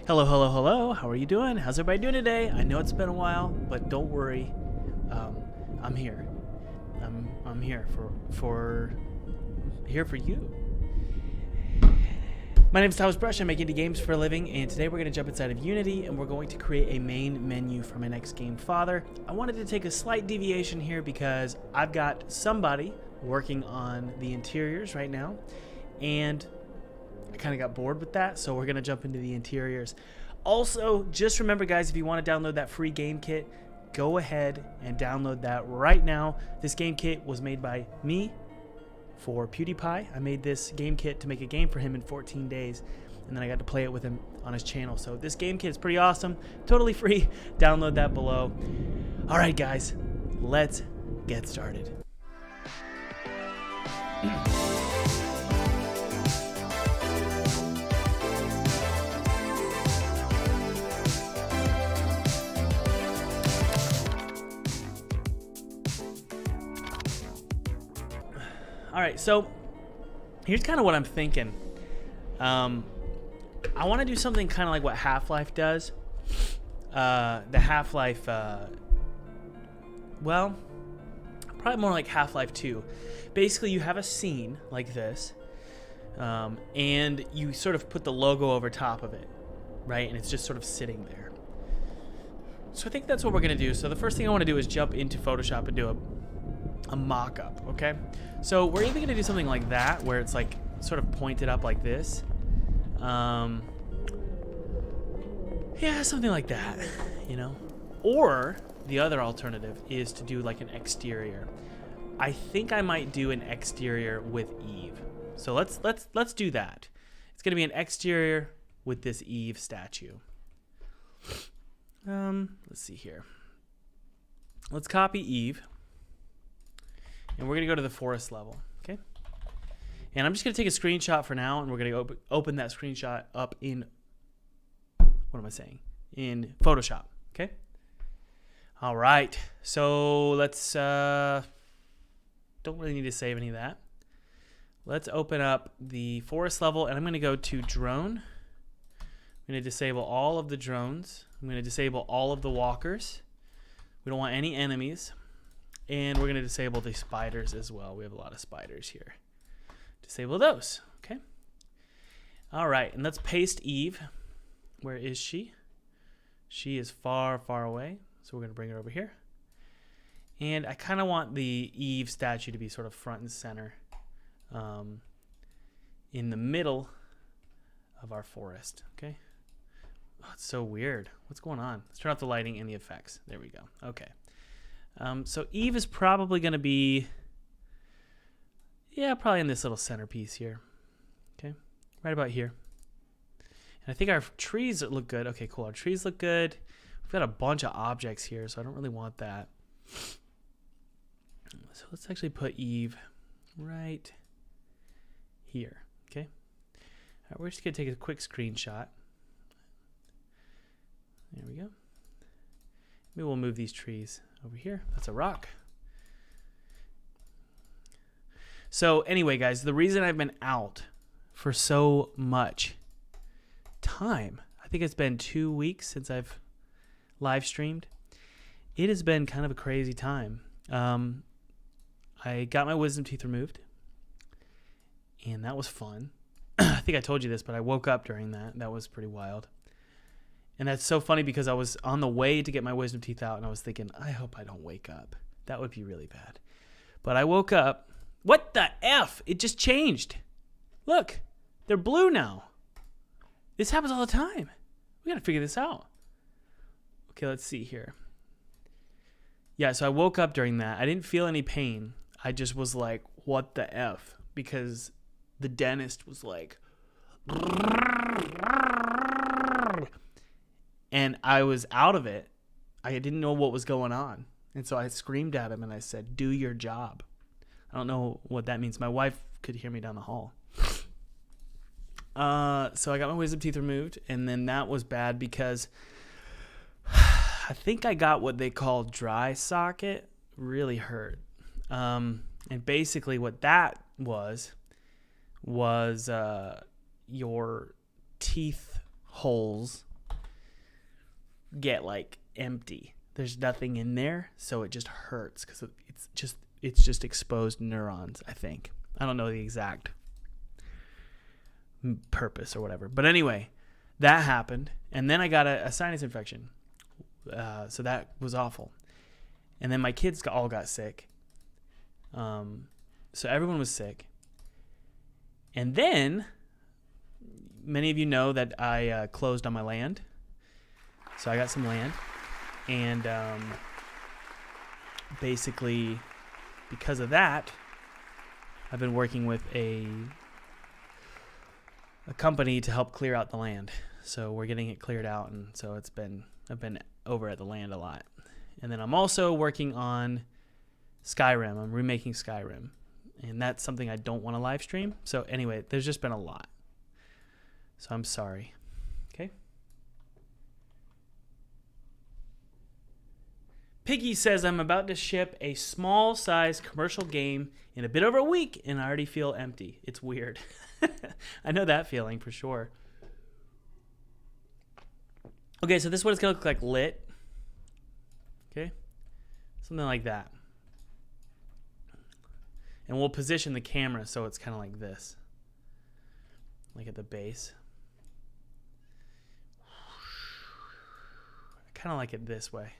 Hello, hello, hello. How are you doing? How's everybody doing today? I know it's been a while, but don't worry. I'm here. I'm here for you. My name is Thomas Brush. I make indie games for a living, and today we're going to jump inside of Unity, and we're going to create a main menu for my next game, Father. I wanted to take a slight deviation here because I've got somebody working on the interiors right now, and I kind of got bored with that, so we're going to jump into the interiors. Also, just remember, guys, if you want to download that free game kit, go ahead and download that right now. This game kit was made by me for PewDiePie. I made this game kit to make a game for him in 14 days, and then I got to play it with him on his channel. So this game kit is pretty awesome, totally free. Download that below. All right, guys, let's get started. All right, so here's kind of what I'm thinking. I want to do something kind of like what Half-Life does. The Half-Life, well, probably more like Half-Life 2. Basically, you have a scene like this, and you sort of put the logo over top of it, right? And it's just sort of sitting there. So I think that's what we're going to do. So the first thing I want to do is jump into Photoshop and do a mock-up, okay? So we're either going to do something like that, where it's like sort of pointed up like this. Yeah, something like that, you know? Or the other alternative is to do like an exterior. I think I might do an exterior with Eve. So let's do that. It's going to be an exterior with this Eve statue. Let's see here. Let's copy Eve. And we're going to go to the forest level, okay? And I'm just going to take a screenshot for now, and we're going to open that screenshot up in, what am I saying? In Photoshop, okay? All right, so let's, don't really need to save any of that. Let's open up the forest level, and I'm going to go to drone. I'm going to disable all of the drones. I'm going to disable all of the walkers. We don't want any enemies. And we're going to disable the spiders as well. We have a lot of spiders here. Disable those, okay? All right, and let's paste Eve. Where is she? She is far, far away. So we're going to bring her over here. And I kind of want the Eve statue to be sort of front and center in the middle of our forest, okay? Oh, it's so weird. What's going on? Let's turn off the lighting and the effects. There we go. Okay. So Eve is probably going to be, yeah, probably in this little centerpiece here. Okay, right about here. And I think our trees look good. Okay, cool. Our trees look good. We've got a bunch of objects here, so I don't really want that. So let's actually put Eve right here. Okay. All right, we're just going to take a quick screenshot. There we go. Maybe we'll move these trees over here. That's a rock. So anyway, guys, the reason I've been out for so much time, I think it's been 2 weeks since I've live streamed. It has been kind of a crazy time. I got my wisdom teeth removed, and that was fun. I think I told you this, but I woke up during that. That was pretty wild. And that's so funny because I was on the way to get my wisdom teeth out, and I was thinking, I hope I don't wake up. That would be really bad. But I woke up. What the F? It just changed. Look, they're blue now. This happens all the time. We got to figure this out. Okay, let's see here. Yeah, so I woke up during that. I didn't feel any pain. I just was like, what the F? Because the dentist was like, and I was out of it. I didn't know what was going on. And so I screamed at him and I said, do your job. I don't know what that means. My wife could hear me down the hall. So I got my wisdom teeth removed, and then that was bad because I think I got what they call dry socket. Really hurt. And basically what that was your teeth holes get like empty. There's nothing in there, so it just hurts because it's just exposed neurons, I think. I don't know the exact purpose or whatever. But anyway, that happened. And then I got a sinus infection. So that was awful. And then my kids all got sick. So everyone was sick. And then many of you know that I closed on my land. So I got some land. And basically, because of that, I've been working with a company to help clear out the land. So we're getting it cleared out, and so I've been over at the land a lot. And then I'm also working on Skyrim. I'm remaking Skyrim, and that's something I don't want to live stream. So anyway, there's just been a lot. So I'm sorry. Okay. Piggy says, I'm about to ship a small-sized commercial game in a bit over a week, and I already feel empty. It's weird. I know that feeling for sure. Okay, so this is what it's going to look like lit. Okay? Something like that. And we'll position the camera so it's kind of like this. Like at the base. I kind of like it this way.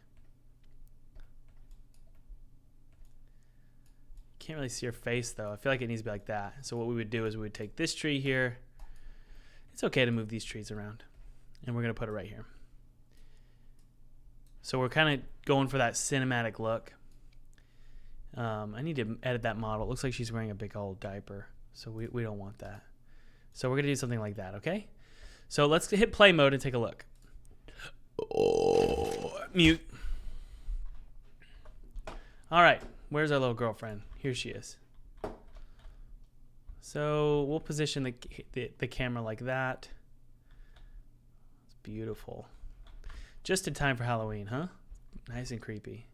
Can't really see your face though. I feel like it needs to be like that. So what we would do is we would take this tree here. It's okay to move these trees around. And we're going to put it right here. So we're kind of going for that cinematic look. I need to edit that model. It looks like she's wearing a big old diaper. So we don't want that. So we're going to do something like that, okay? So let's hit play mode and take a look. Oh, mute. All right. Where's our little girlfriend? Here she is. So we'll position the camera like that. It's beautiful. Just in time for Halloween, huh? Nice and creepy.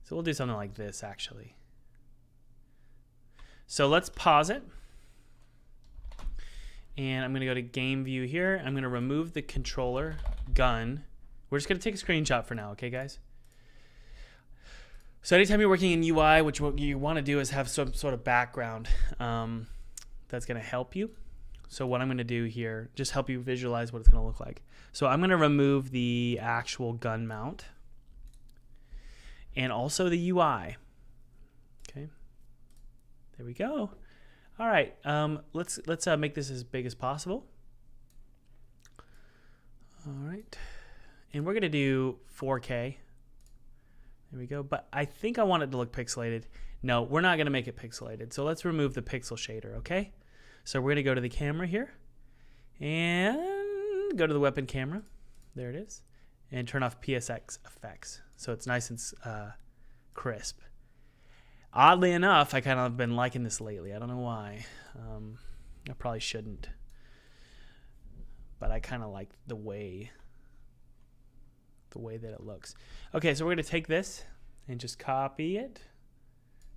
So we'll do something like this, actually. So let's pause it. And I'm going to go to game view here. I'm going to remove the controller gun. We're just going to take a screenshot for now, okay, guys? So anytime you're working in UI, what you want to do is have some sort of background that's going to help you. So what I'm going to do here, just help you visualize what it's going to look like. So I'm going to remove the actual gun mount and also the UI. Okay, there we go. All right, let's make this as big as possible. All right, and we're going to do 4K. There we go. But I think I want it to look pixelated. No, we're not going to make it pixelated. So let's remove the pixel shader, okay? So we're going to go to the camera here and go to the weapon camera. There it is. And turn off PSX effects. So it's nice and crisp. Oddly enough, I kind of been liking this lately. I don't know why. I probably shouldn't. But I kind of like the way that it looks. Okay, so we're going to take this and just copy it.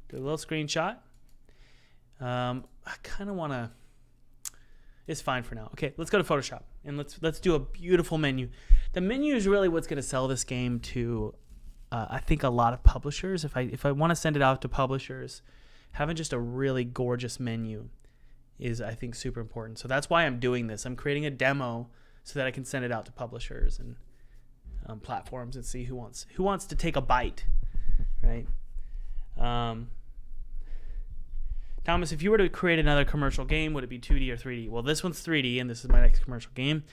Do a little screenshot. I kind of want to... It's fine for now. Okay, let's go to Photoshop and let's do a beautiful menu. The menu is really what's going to sell this game to, I think, a lot of publishers. If I want to send it out to publishers, having just a really gorgeous menu is, I think, super important. So that's why I'm doing this. I'm creating a demo so that I can send it out to publishers and platforms and see who wants to take a bite, right? Thomas, if you were to create another commercial game, would it be 2D or 3D? Well, this one's 3D, and this is my next commercial game.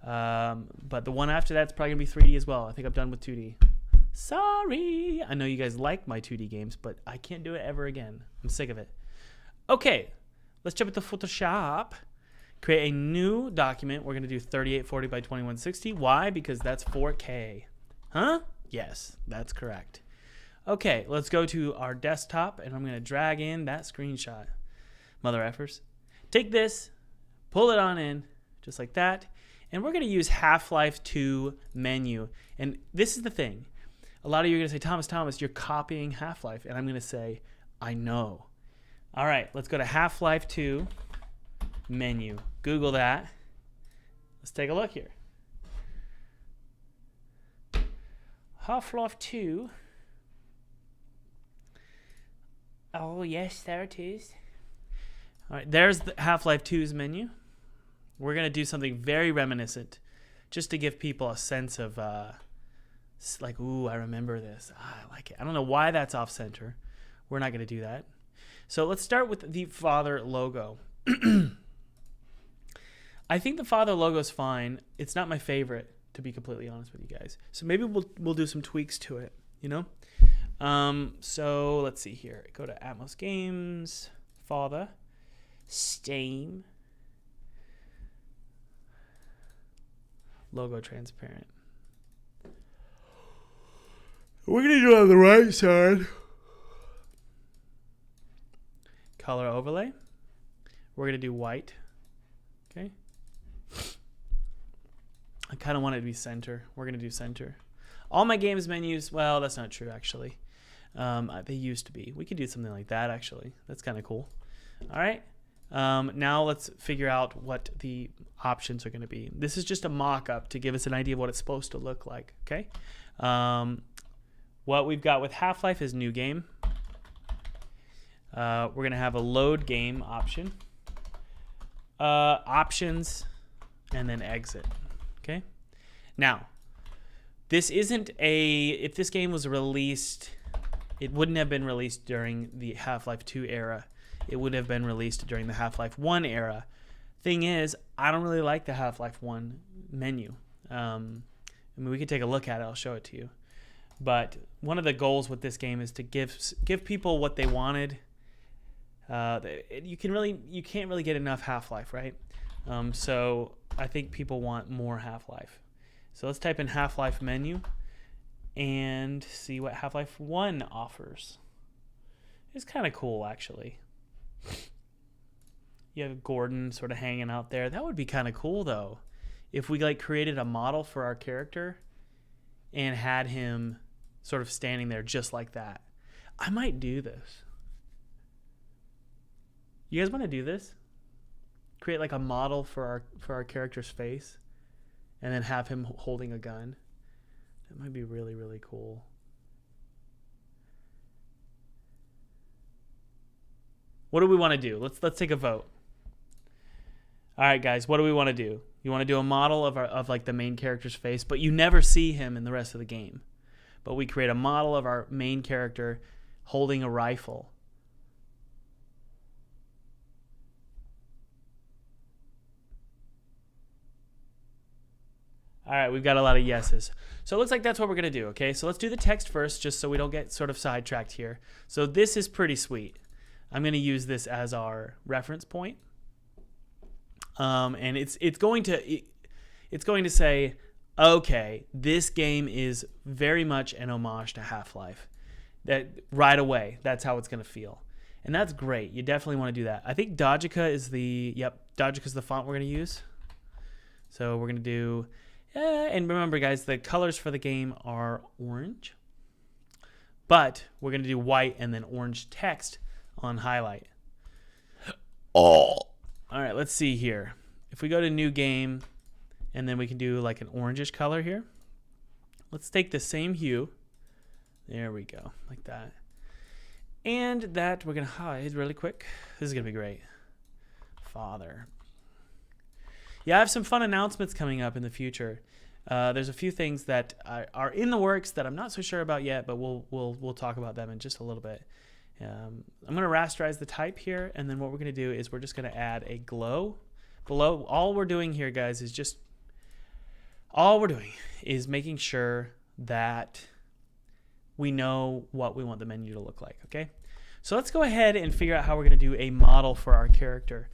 But the one after that's probably going to be 3D as well. I think I'm done with 2D. Sorry. I know you guys like my 2D games, but I can't do it ever again. I'm sick of it. Okay, let's jump into Photoshop. Create a new document. We're going to do 3840 by 2160. Why? Because that's 4K. Huh? Yes, that's correct. Okay, let's go to our desktop, and I'm going to drag in that screenshot. Mother effers. Take this, pull it on in, just like that, and we're going to use Half-Life 2 menu. And this is the thing. A lot of you are going to say, Thomas, you're copying Half-Life. And I'm going to say, I know. All right, let's go to Half-Life 2 menu. Google that. Let's take a look here. Half-Life 2. Oh, yes, there it is. All right, there's the Half-Life 2's menu. We're going to do something very reminiscent just to give people a sense of, like, ooh, I remember this. I like it. I don't know why that's off-center. We're not going to do that. So let's start with the father logo. I think the father logo is fine. It's not my favorite, to be completely honest with you guys. So maybe we'll do some tweaks to it, you know? So let's see here. Go to Atmos Games, father, Steam, logo transparent. We're going to do it on the right side. Color overlay. We're going to do white. Okay. I kind of want it to be center. We're going to do center. All my games menus, well, that's not true, actually. They used to be. We could do something like that, actually. That's kind of cool. All right. Now let's figure out what the options are going to be. This is just a mock-up to give us an idea of what it's supposed to look like, okay? What we've got with Half-Life is new game. We're going to have a load game option. Options, and then exit, okay? Now, this isn't if this game was released, it wouldn't have been released during the Half-Life 2 era. It would have been released during the Half-Life 1 era. Thing is, I don't really like the Half-Life 1 menu. I mean, we can take a look at it. I'll show it to you. But one of the goals with this game is to give people what they wanted. You can't really get enough Half-Life, right? So I think people want more Half-Life. So let's type in Half-Life menu and see what Half-Life 1 offers. It's kind of cool, actually. You have Gordon sort of hanging out there. That would be kind of cool, though, if we like created a model for our character and had him sort of standing there just like that. I might do this. You guys want to do this? Create like a model for our character's face and then have him holding a gun. That might be really, really cool. What do we want to do? Let's take a vote. All right, guys, what do we want to do? You want to do a model of like the main character's face, but you never see him in the rest of the game. But we create a model of our main character holding a rifle. All right, we've got a lot of yeses. So it looks like that's what we're going to do, okay? So let's do the text first just so we don't get sort of sidetracked here. So this is pretty sweet. I'm going to use this as our reference point. And it's going to say, okay, this game is very much an homage to Half-Life. That right away, that's how it's going to feel. And that's great. You definitely want to do that. I think Dojica is the font we're going to use. So we're going to do, and remember guys, the colors for the game are orange. But we're going to do white and then orange text on highlight. All right, let's see here. If we go to new game, and then we can do like an orangish color here. Let's take the same hue. There we go, like that. And that we're going to hide really quick. This is going to be great. Father. Yeah, I have some fun announcements coming up in the future. There's a few things that are in the works that I'm not so sure about yet, but we'll talk about them in just a little bit. I'm going to rasterize the type here, and then what we're going to do is we're just going to add a glow below. All we're doing here, guys, is making sure that we know what we want the menu to look like, okay? So let's go ahead and figure out how we're going to do a model for our character.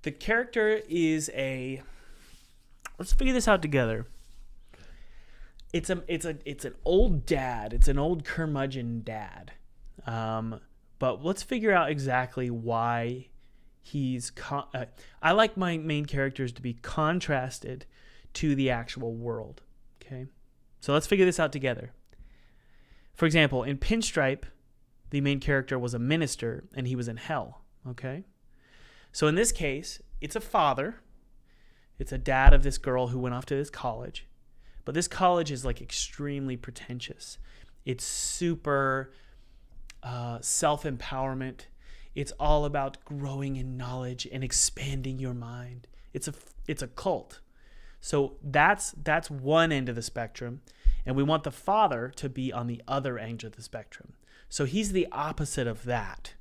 The character is let's figure this out together. It's an old dad. It's an old curmudgeon dad. But let's figure out exactly why he's... I like my main characters to be contrasted to the actual world, okay? So let's figure this out together. For example, in Pinstripe, the main character was a minister, and he was in hell, okay? So in this case, it's a father. It's a dad of this girl who went off to this college. But this college is like extremely pretentious. It's super self-empowerment. It's all about growing in knowledge and expanding your mind. It's a cult. So that's one end of the spectrum, and we want the father to be on the other end of the spectrum. So he's the opposite of that.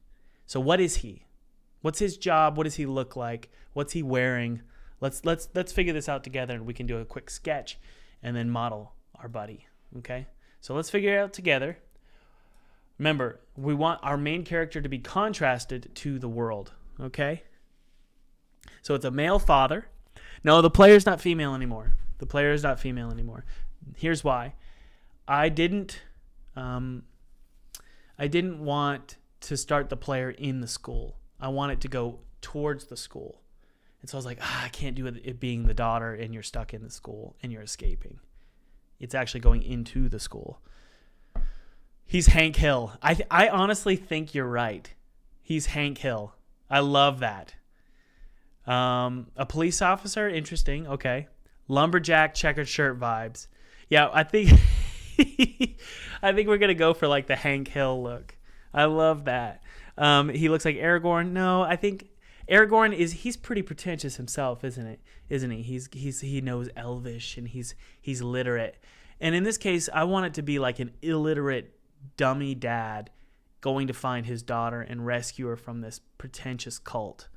So what is he? What's his job? What does he look like? What's he wearing? Let's figure this out together, and we can do a quick sketch and then model our buddy. Okay? So let's figure it out together. Remember, we want our main character to be contrasted to the world. Okay? So it's a male father. No, the player's not female anymore. The player is not female anymore. Here's why. I didn't want to start the player in the school. I want it to go towards the school. And so I was like, I can't do it being the daughter and you're stuck in the school and you're escaping. It's actually going into the school. He's Hank Hill. I honestly think you're right. He's Hank Hill. I love that. A police officer, interesting. Okay. Lumberjack, checkered shirt vibes. Yeah, I think I think we're gonna go for like the Hank Hill look. I love that. He looks like Aragorn. No, I think Aragorn he's pretty pretentious himself, isn't he? He knows Elvish and he's literate. And in this case, I want it to be like an illiterate dummy dad going to find his daughter and rescue her from this pretentious cult.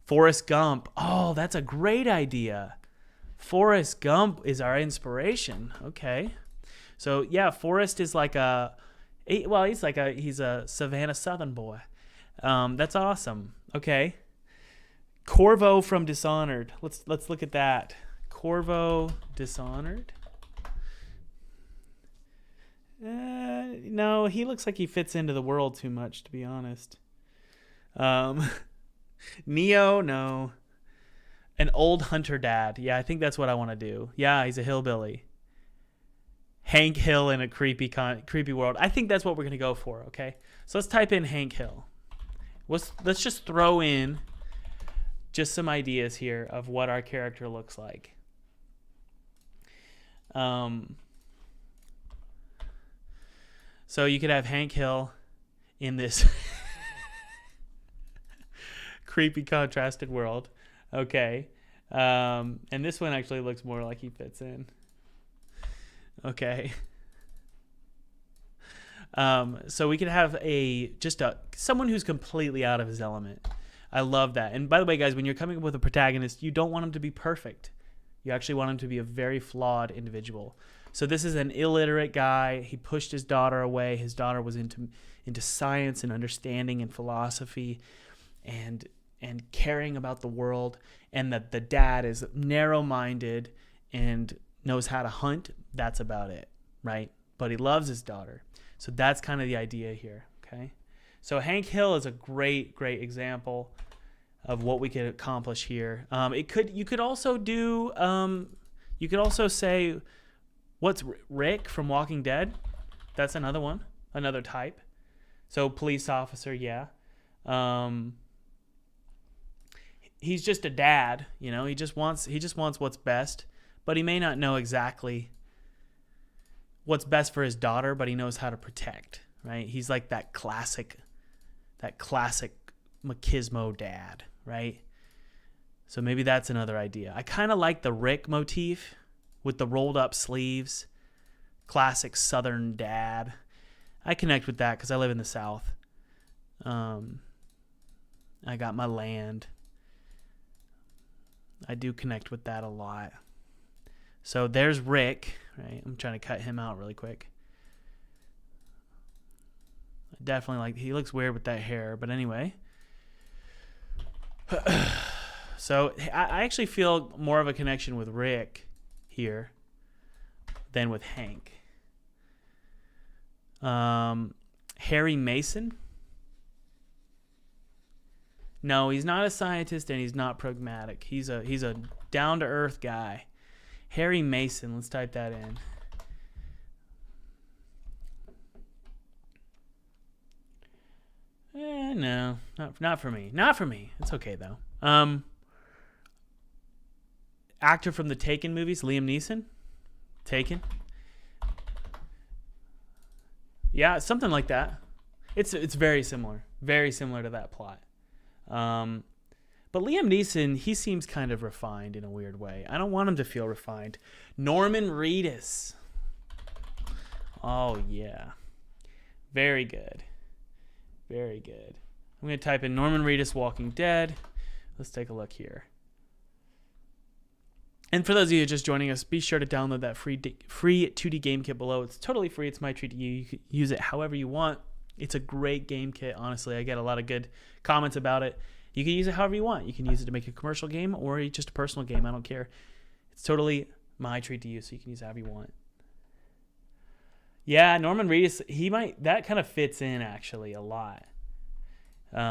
Forrest Gump. Oh, that's a great idea. Forrest Gump is our inspiration. Okay. So yeah, Forrest is like he's a Savannah Southern boy. That's awesome. Okay. Corvo from Dishonored. Let's look at that. Corvo Dishonored. No, he looks like he fits into the world too much, to be honest. Neo, no. An old hunter dad. Yeah, I think that's what I want to do. Yeah, he's a hillbilly. Hank Hill in a creepy world. I think that's what we're going to go for, okay? So let's type in Hank Hill. Let's just throw in just some ideas here of what our character looks like. So you could have Hank Hill in this creepy contrasted world. Okay. And this one actually looks more like he fits in. Okay. So we could have someone who's completely out of his element. I love that. And by the way, guys, when you're coming up with a protagonist, you don't want him to be perfect. You actually want him to be a very flawed individual. So this is an illiterate guy. He pushed his daughter away. His daughter was into science and understanding and philosophy and caring about the world, and that the dad is narrow-minded and knows how to hunt. That's about it, right? But he loves his daughter. So that's kind of the idea here, okay? So Hank Hill is a great example of what we could accomplish here. You could also say, what's Rick from Walking Dead? That's another one, another type. So police officer, yeah. He's just a dad, you know. He just wants what's best, but he may not know exactly what's best for his daughter, but he knows how to protect, right? He's like that classic machismo dad, right? So maybe that's another idea. I kind of like the Rick motif with the rolled up sleeves, classic Southern dad. I connect with that because I live in the South. I got my land. I do connect with that a lot. So there's Rick, right? I'm trying to cut him out really quick. I definitely he looks weird with that hair, but anyway. So I actually feel more of a connection with Rick here than with Hank. Harry Mason. No, he's not a scientist and he's not pragmatic. He's a down-to-earth guy. Harry Mason, let's type that in. No, not for me. Not for me. It's okay though. Actor from the Taken movies, Liam Neeson. taken. Yeah, something like that. It's very similar to that plot. But Liam Neeson, he seems kind of refined in a weird way. I don't want him to feel refined. Norman Reedus. Oh, yeah. Very good. Very good. I'm going to type in Norman Reedus Walking Dead. Let's take a look here. And for those of you just joining us, be sure to download that free 2D game kit below. It's totally free. It's my treat to you. You can use it however you want. It's a great game kit, honestly. I get a lot of good comments about it. You can use it however you want. You can use it to make a commercial game or just a personal game. I don't care. It's totally my treat to you, so you can use it however you want. Yeah, Norman Reedus, that kind of fits in actually a lot. But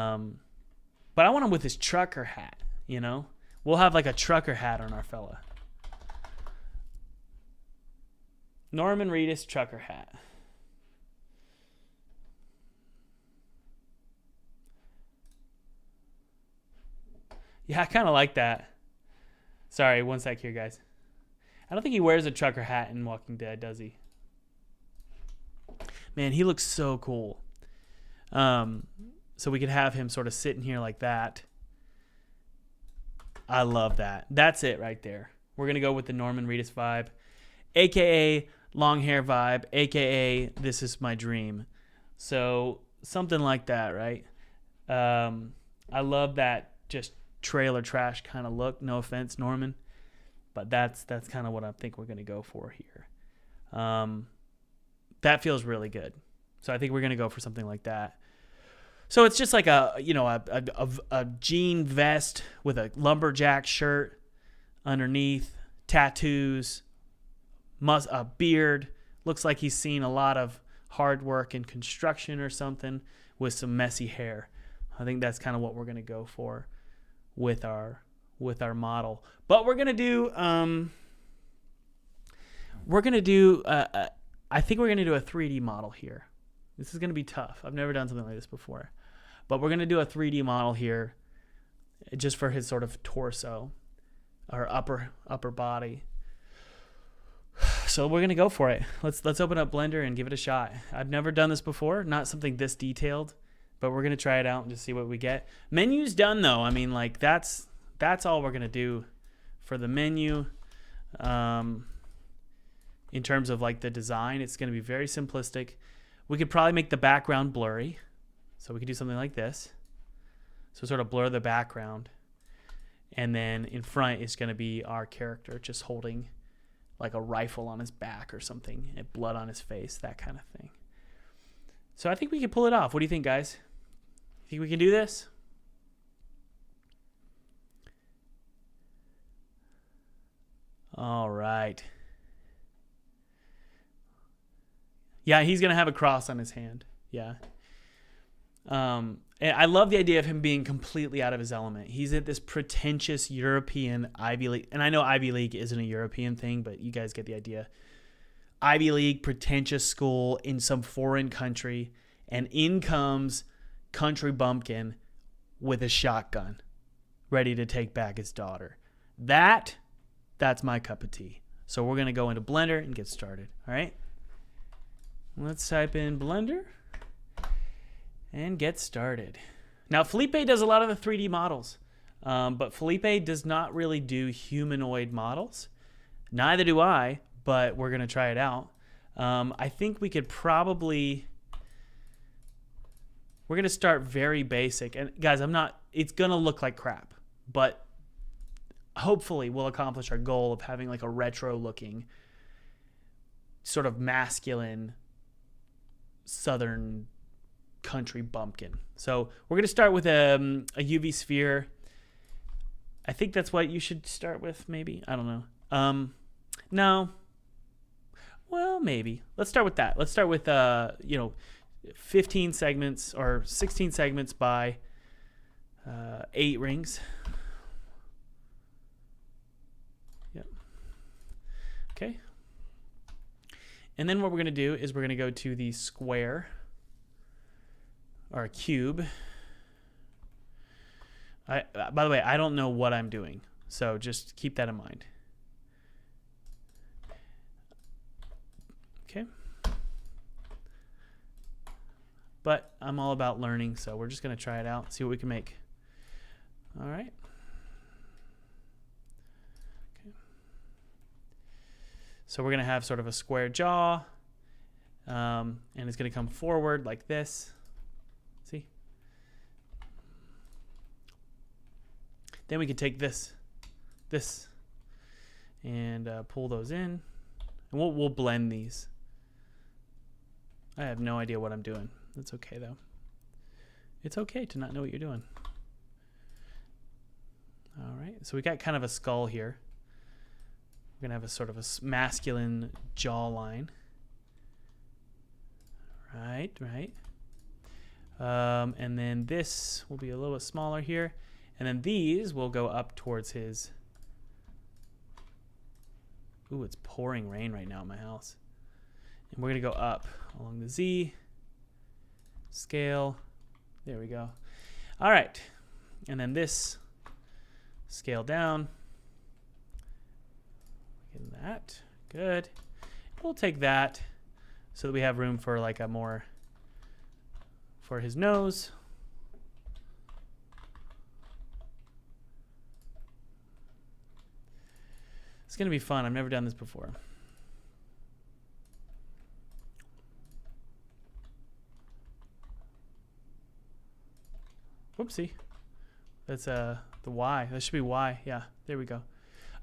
I want him with his trucker hat, you know? We'll have like a trucker hat on our fella. Norman Reedus trucker hat. Yeah, I kind of like that. Sorry, one sec here, guys. I don't think he wears a trucker hat in Walking Dead, does he? Man, he looks so cool. So we could have him sort of sitting here like that. I love that. That's it right there. We're going to go with the Norman Reedus vibe, a.k.a. long hair vibe, a.k.a. this is my dream. So something like that, right? I love that just trailer trash kind of look. No offense, Norman. But that's kind of what I think we're going to go for here. That feels really good. So I think we're going to go for something like that. So it's just like a jean vest with a lumberjack shirt underneath, tattoos, a beard. Looks like he's seen a lot of hard work in construction or something with some messy hair. I think that's kind of what we're going to go for with our model. But we're going to do I think we're going to do a 3D model here. This is going to be tough. I've never done something like this before. But we're going to do a 3D model here just for his sort of torso or upper body. So we're going to go for it. Let's open up Blender and give it a shot. I've never done this before, not something this detailed, but we're going to try it out and just see what we get. Menu's done though. I mean, like that's all we're going to do for the menu. In terms of like the design, it's going to be very simplistic. We could probably make the background blurry. So we could do something like this. So sort of blur the background. And then in front is going to be our character just holding like a rifle on his back or something and blood on his face, that kind of thing. So I think we can pull it off. What do you think, guys? Think we can do this? All right. Yeah, he's going to have a cross on his hand. Yeah. And I love the idea of him being completely out of his element. He's at this pretentious European Ivy League. And I know Ivy League isn't a European thing, but you guys get the idea. Ivy League, pretentious school in some foreign country. And in comes Country Bumpkin with a shotgun, ready to take back his daughter. That's my cup of tea. So we're going to go into Blender and get started. All right? Let's type in Blender and get started. Now, Felipe does a lot of the 3D models, but Felipe does not really do humanoid models. Neither do I, but we're going to try it out. I think we could probably... We're going to start very basic. And guys, it's going to look like crap, but hopefully we'll accomplish our goal of having like a retro looking sort of masculine southern country bumpkin. So we're going to start with a UV sphere. I think that's what you should start with, maybe. I don't know. No. Well, maybe. Let's start with that. Let's start with 15 segments or 16 segments by 8 rings. Yep. Okay. And then what we're going to do is we're going to go to the square or a cube. By the way, I don't know what I'm doing, so just keep that in mind. but I'm all about learning, so we're just going to try it out, see what we can make. All right. Okay. So we're going to have sort of a square jaw, and it's going to come forward like this. See? Then we can take this, and pull those in, and we'll blend these. I have no idea what I'm doing. That's okay though. It's okay to not know what you're doing. All right, so we got kind of a skull here. We're gonna have a sort of a masculine jawline. Right. And then this will be a little bit smaller here. And then these will go up towards his... Ooh, it's pouring rain right now in my house. And we're going to go up along the Z. Scale. There we go. All right. And then this, scale down. Getting that. Good. We'll take that so that we have room for like a more... for his nose. It's going to be fun. I've never done this before. Whoopsie. That's the Y. That should be Y. Yeah, there we go.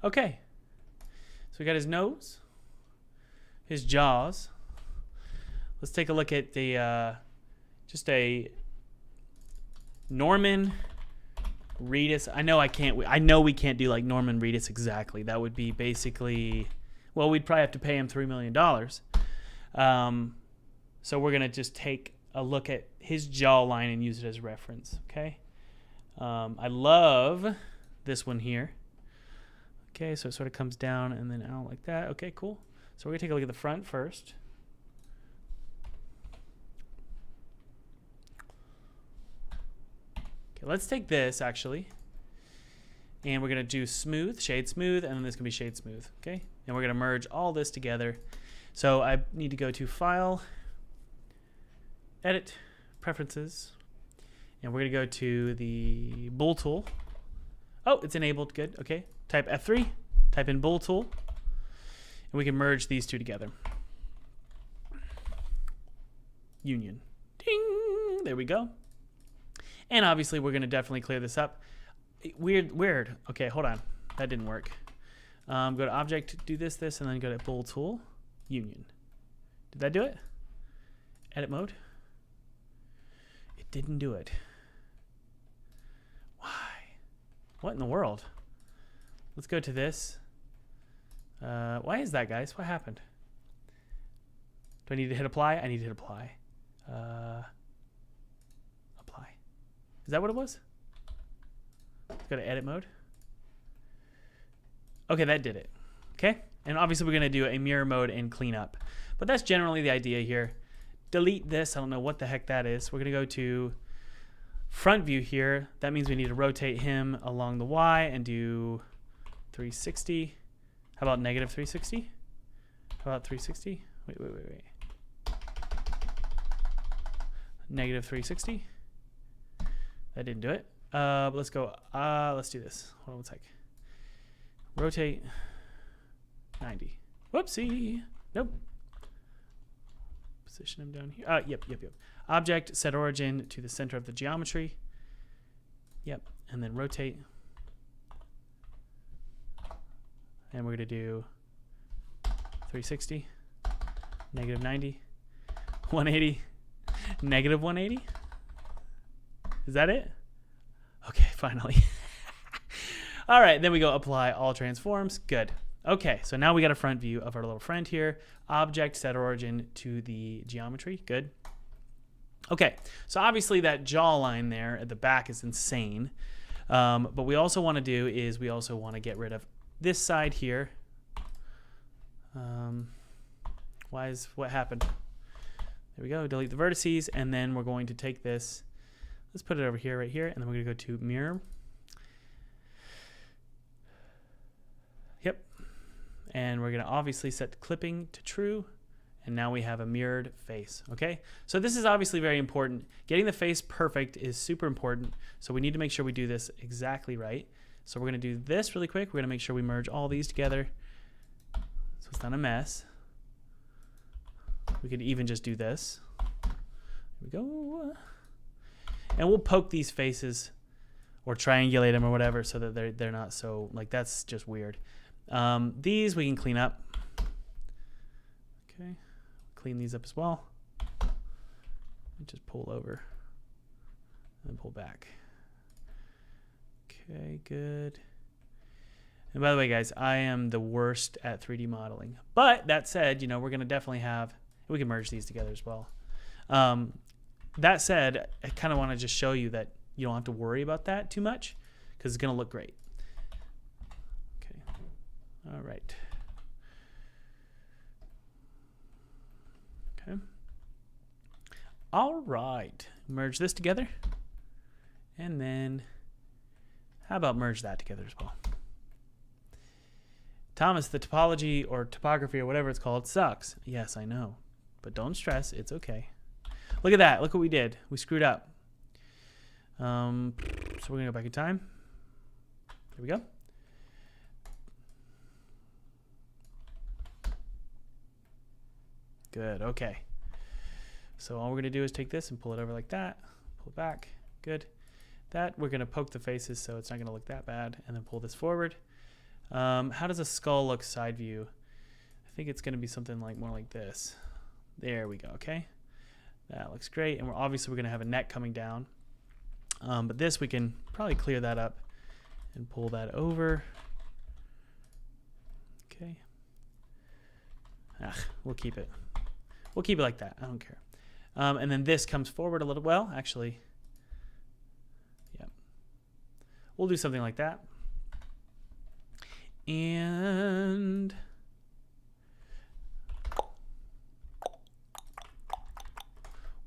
Okay. So we got his nose, his jaws. Let's take a look at the just a Norman Reedus. I know we can't do like Norman Reedus exactly. That would be basically, well, we'd probably have to pay him $3 million. So we're gonna just take a look at his jawline and use it as reference. Okay. I love this one here. Okay, so it sort of comes down and then out like that. Okay, cool. So we're gonna take a look at the front first. Okay, let's take this actually, and we're gonna do smooth, shade smooth, and then this can be shade smooth. Okay, and we're gonna merge all this together. So I need to go to File, Edit, Preferences, and we're gonna go to the Bool tool. Oh, it's enabled. Good. Okay. Type F3. Type in Bool tool, and we can merge these two together. Union. Ding. There we go. And obviously, we're gonna definitely clear this up. Weird. Okay, hold on. That didn't work. Go to Object, do this, and then go to Bool tool. Union. Did that do it? Edit mode. It didn't do it. Why? What in the world? Let's go to this. Why is that, guys? What happened? Do I need to hit apply? I need to hit apply. Apply. Is that what it was? Let's go to edit mode. Okay, that did it. Okay, and obviously we're gonna do a mirror mode and clean up. But that's generally the idea here. Delete this. I don't know what the heck that is. We're gonna go to front view here. That means we need to rotate him along the Y and do 360. How about negative 360? How about 360? Wait. Negative 360. That didn't do it. Let's go. Let's do this. Hold on one sec. Rotate 90. Whoopsie. Nope. Position him down here. Yep. Object, set origin to the center of the geometry. Yep. And then rotate. And we're going to do 360, negative 90, 180, negative 180. Is that it? Okay, finally. All right, then we go apply all transforms. Good. Okay, so now we got a front view of our little friend here. Object, set origin to the geometry. Good. Okay, so obviously that jawline there at the back is insane. But we also want to do is we also want to get rid of this side here. What happened? There we go. Delete the vertices, and then we're going to take this. Let's put it over here, right here, and then we're going to go to mirror. Yep. And we're going to obviously set clipping to true, And now we have a mirrored face, okay? So this is obviously very important. Getting the face perfect is super important. So we need to make sure we do this exactly right. So we're gonna do this really quick. We're gonna make sure we merge all these together so it's not a mess. We could even just do this. Here we go. And we'll poke these faces or triangulate them or whatever so that they're not so, like, that's just weird. These we can clean up. Okay, clean these up as well. Just pull over and pull back. Okay, good. And by the way, guys, I am the worst at 3D modeling. But that said, you know, we're going to definitely have, we can merge these together as well. That said, I kind of want to just show you that you don't have to worry about that too much because it's going to look great. Okay. All right. Okay. All right. Merge this together. And then how about merge that together as well? Thomas, the topology or topography or whatever it's called sucks. Yes, I know. But don't stress. It's okay. Look at that. Look what we did. We screwed up. So we're going to go back in time. There we go. Good. Okay. So all we're going to do is take this and pull it over like that. Pull it back. Good. That we're going to poke the faces so it's not going to look that bad. And then pull this forward. How does a skull look side view? I think it's going to be something like more like this. There we go. Okay. That looks great. And we're going to have a neck coming down. But this, we can probably clear that up and pull that over. Okay. We'll keep it. We'll keep it like that. I don't care. And then this comes forward a little. Well, actually, yeah. We'll do something like that. And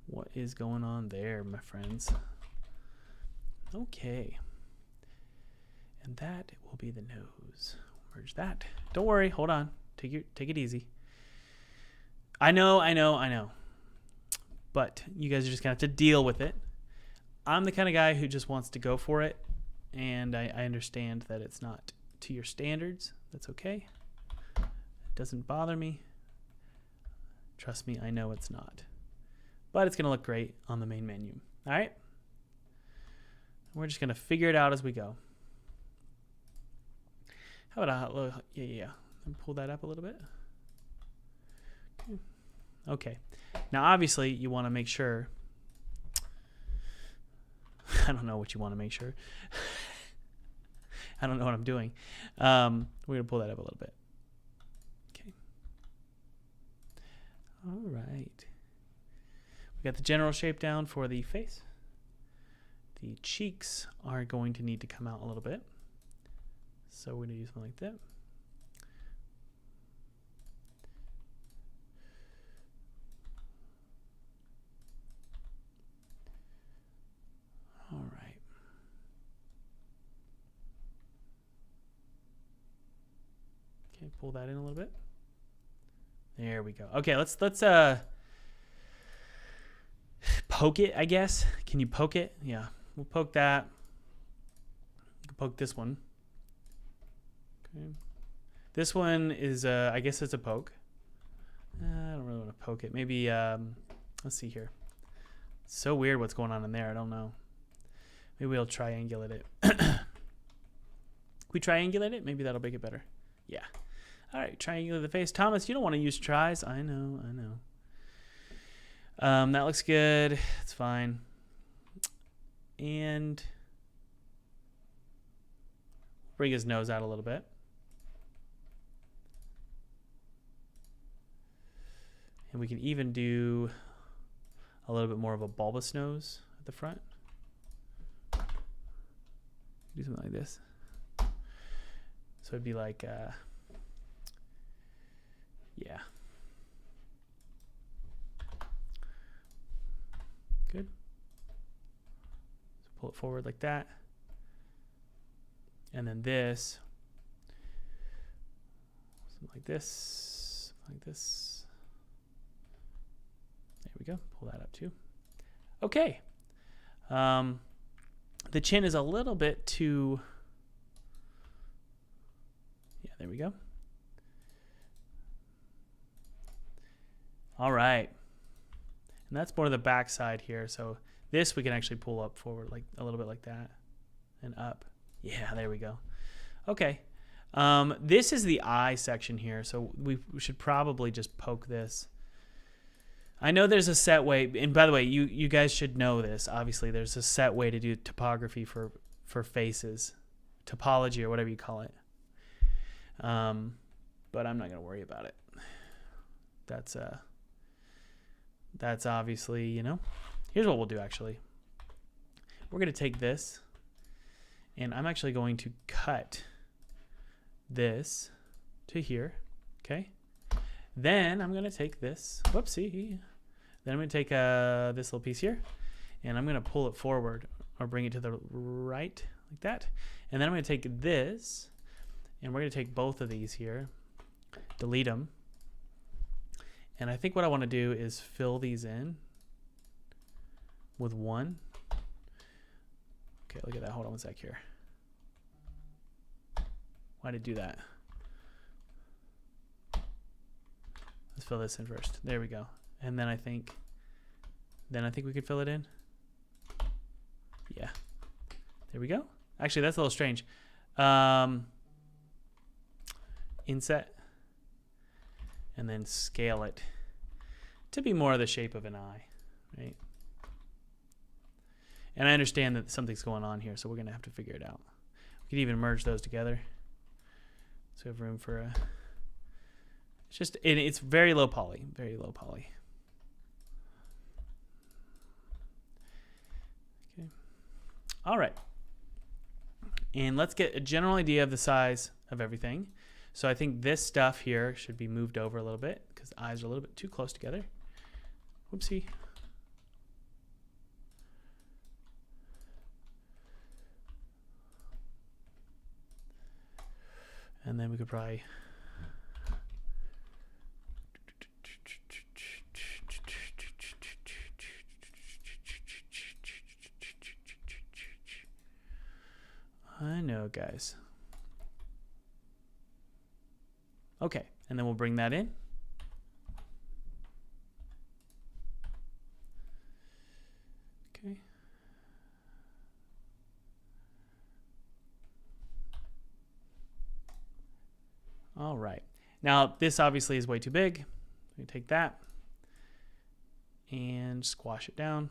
what is going on there, my friends? Okay. And that will be the nose. Merge that. Don't worry. Hold on. Take it easy. I know. But you guys are just going to have to deal with it. I'm the kind of guy who just wants to go for it. And I understand that it's not to your standards. That's okay. It doesn't bother me. Trust me, I know it's not. But it's going to look great on the main menu. All right? We're just going to figure it out as we go. How about yeah. And pull that up a little bit. Okay. Now, obviously, you want to make sure. I don't know what you want to make sure. I don't know what I'm doing. We're going to pull that up a little bit. Okay. All right. We got the general shape down for the face. The cheeks are going to need to come out a little bit. So we're going to use something like that. All right. Okay, pull that in a little bit. There we go. Okay, let's poke it, I guess. Can you poke it? Yeah, we'll poke that. You can poke this one. Okay. This one is, I guess it's a poke. I don't really want to poke it. Maybe, let's see here. It's so weird what's going on in there. I don't know. Maybe we'll triangulate it. We triangulate it? Maybe that'll make it better. Yeah. All right, triangulate the face. Thomas, you don't want to use tries. I know. That looks good. It's fine. And bring his nose out a little bit. And we can even do a little bit more of a bulbous nose at the front. Do something like this. So it'd be like, yeah. Good. So pull it forward like that. And then this. Something like this. Like this. There we go. Pull that up too. Okay. The chin is a little bit too... Yeah, there we go. All right. And that's more the back side here. So this we can actually pull up forward like a little bit like that and up. Yeah, there we go. Okay. This is the eye section here. So we should probably just poke this. I know there's a set way, and by the way, you guys should know this. Obviously, there's a set way to do topography for faces, topology or whatever you call it. But I'm not going to worry about it. That's obviously, you know. Here's what we'll do actually. We're going to take this, and I'm actually going to cut this to here, okay? Then I'm going to take this, whoopsie. Then I'm going to take this little piece here, and I'm going to pull it forward or bring it to the right like that. And then I'm going to take this, and we're going to take both of these here, delete them. And I think what I want to do is fill these in with one. Okay, look at that. Hold on one sec here. Why did it do that? Let's fill this in first. There we go. And then I think we could fill it in. Yeah. There we go. Actually, that's a little strange. Inset. And then scale it to be more of the shape of an eye, right? And I understand that something's going on here, so we're going to have to figure it out. We could even merge those together. So we have room for a... It's very low poly, very low poly. Okay. All right. And let's get a general idea of the size of everything. So I think this stuff here should be moved over a little bit because the eyes are a little bit too close together. Whoopsie. And then we could probably... I know, guys. Okay, and then we'll bring that in. Okay. All right. Now, this obviously is way too big. We take that and squash it down.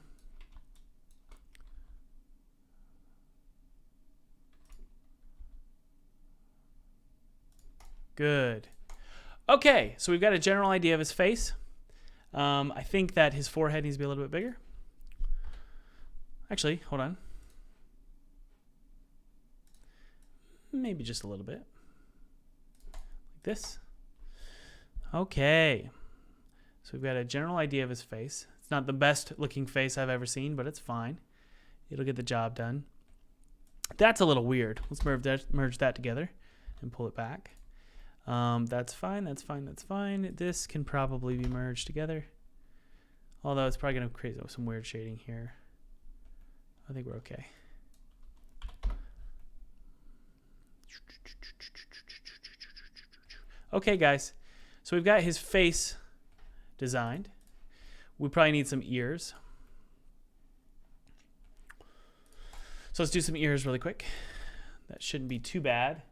Good. Okay, so we've got a general idea of his face. I think that his forehead needs to be a little bit bigger. Actually, hold on. Maybe just a little bit. Like this. Okay. So we've got a general idea of his face. It's not the best looking face I've ever seen, but it's fine. It'll get the job done. That's a little weird. Let's merge that together and pull it back. That's fine, that's fine, that's fine. This can probably be merged together. Although it's probably going to create some weird shading here. I think we're okay. Okay, guys. So we've got his face designed. We probably need some ears. So let's do some ears really quick. That shouldn't be too bad.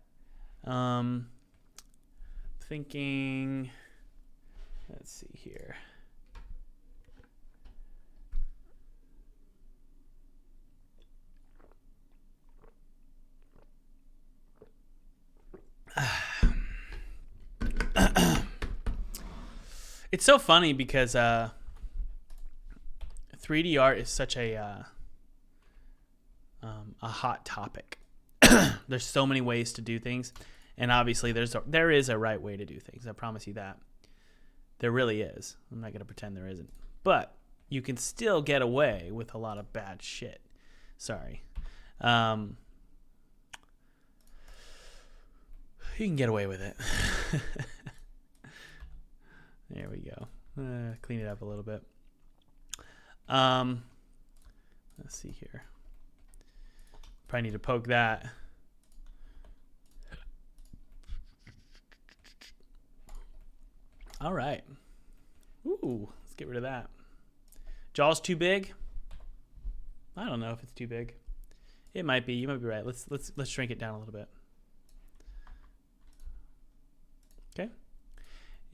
Thinking, let's see here. It's so funny because 3D art is such a hot topic. There's so many ways to do things. And obviously, there is a right way to do things. I promise you that. There really is. I'm not going to pretend there isn't. But you can still get away with a lot of bad shit. Sorry. You can get away with it. There we go. Clean it up a little bit. Let's see here. Probably need to poke that. All right. Ooh, let's get rid of that. Jaw's too big? I don't know if it's too big. It might be. You might be right. Let's shrink it down a little bit. Okay.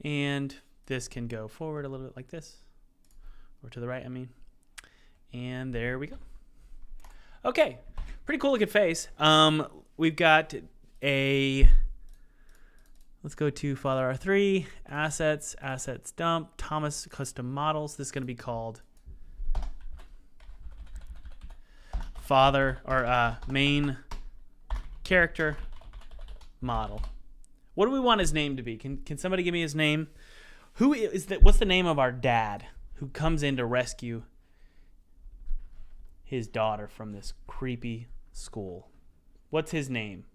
And this can go forward a little bit like this. Or to the right, I mean. And there we go. Okay. Pretty cool looking face. We've got a... Let's go to Father R3, Assets, Assets Dump, Thomas Custom Models. This is going to be called Father, or Main Character Model. What do we want his name to be? Can somebody give me his name? Who is that? What's the name of our dad who comes in to rescue his daughter from this creepy school? What's his name?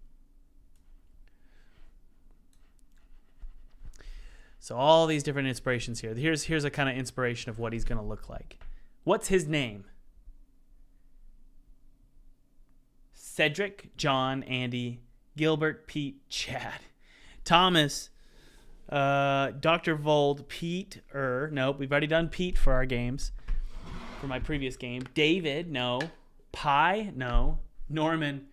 So all these different inspirations here. Here's a kind of inspiration of what he's going to look like. What's his name? Cedric, John, Andy, Gilbert, Pete, Chad, Thomas, Dr. Vold, Pete, nope, we've already done Pete for our games, for my previous game. David, no. Pi, no. Norman.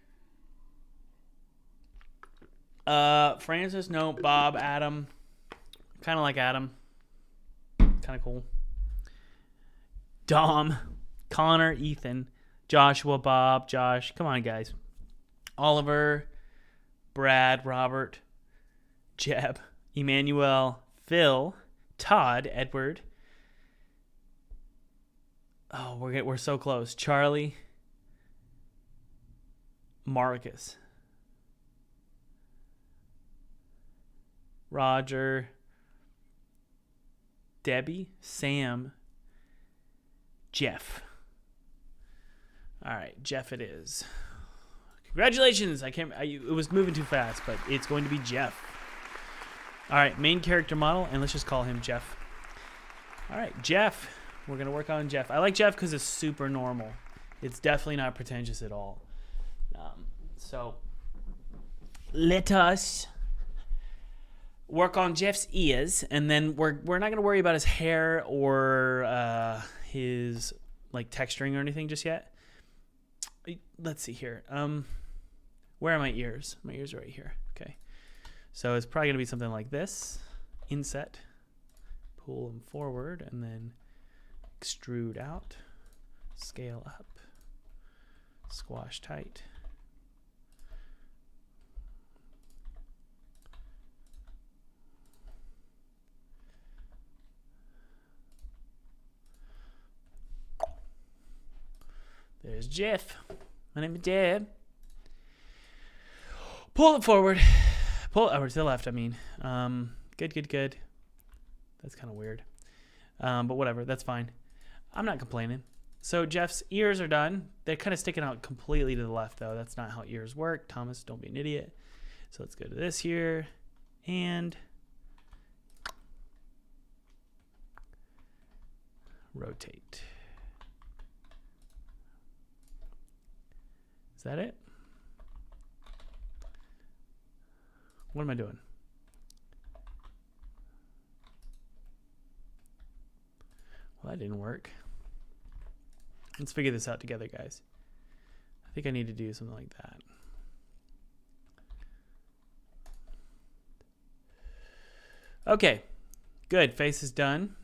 Francis, no. Bob, Adam. Kind of like Adam. Kind of cool. Dom, Connor, Ethan, Joshua, Bob, Josh. Come on, guys. Oliver, Brad, Robert, Jeb, Emmanuel, Phil, Todd, Edward. Oh, we're so close. Charlie, Marcus, Roger, Debbie, Sam, Jeff. All right, Jeff it is. Congratulations. It was moving too fast, but it's going to be Jeff. All right, main character model, and let's just call him Jeff. All right, Jeff. We're going to work on Jeff. I like Jeff because it's super normal. It's definitely not pretentious at all. So let us work on Jeff's ears, and then we're not going to worry about his hair or his like texturing or anything just yet. Let's see here. Where are my ears? My ears are right here. Okay. So it's probably going to be something like this. Inset. Pull them forward and then extrude out. Scale up. Squash tight. There's Jeff. My name is Jeb. Pull it forward. Pull it over to the left, I mean. Good. That's kind of weird. But whatever, that's fine. I'm not complaining. So Jeff's ears are done. They're kind of sticking out completely to the left, though. That's not how ears work. Thomas, don't be an idiot. So let's go to this here. And rotate. Is that it? What am I doing? Well, that didn't work. Let's figure this out together, guys. I think I need to do something like that. Okay, good. Face is done.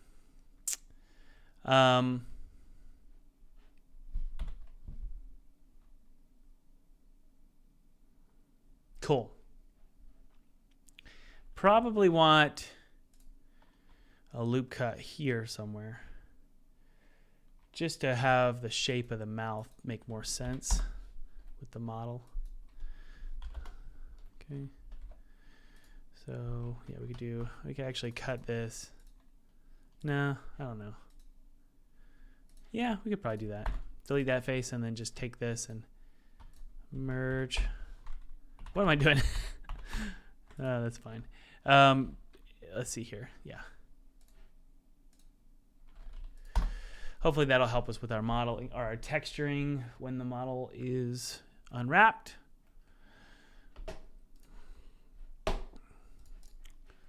Cool. Probably want a loop cut here somewhere, just to have the shape of the mouth make more sense with the model. Okay. So yeah, we could actually cut this. No, I don't know. Yeah, we could probably do that. Delete that face and then just take this and merge. What am I doing? That's fine. Let's see here. Yeah. hopefully that'll help us with our modeling or our texturing when the model is unwrapped.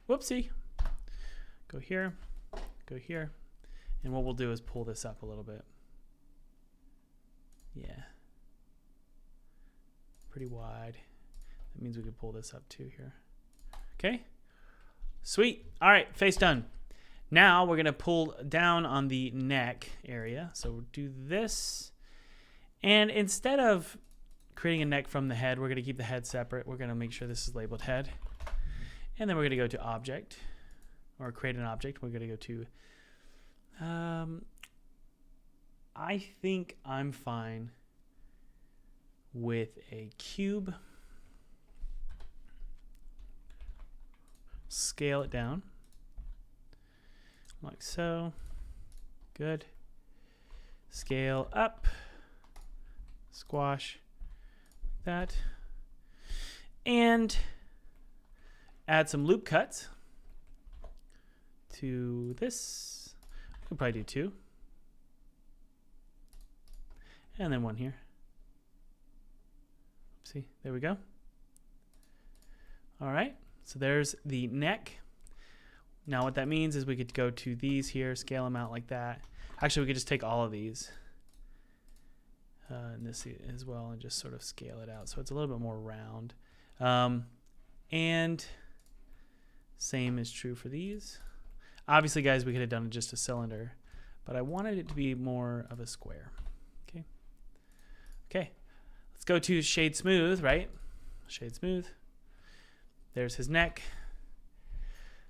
Whoopsie. Go here, go here. And what we'll do is pull this up a little bit. Yeah. Pretty wide. That means we could pull this up too here. Okay. Sweet. All right, face done. Now we're going to pull down on the neck area. So we'll do this. And instead of creating a neck from the head, we're going to keep the head separate. We're going to make sure this is labeled head. And then we're going to go to object, or create an object. We're going to go to, I think I'm fine with a cube. Scale it down like so. Good. Scale up. Squash like that. And add some loop cuts to this. We can probably do 2. And then 1 here. See, there we go. All right, so there's the neck. Now what that means is we could go to these here, scale them out like that. Actually, we could just take all of these and this as well and just sort of scale it out so it's a little bit more round. And same is true for these. Obviously, guys, we could have done just a cylinder, but I wanted it to be more of a square. Okay. Okay. Let's go to shade smooth, right? Shade smooth. There's his neck.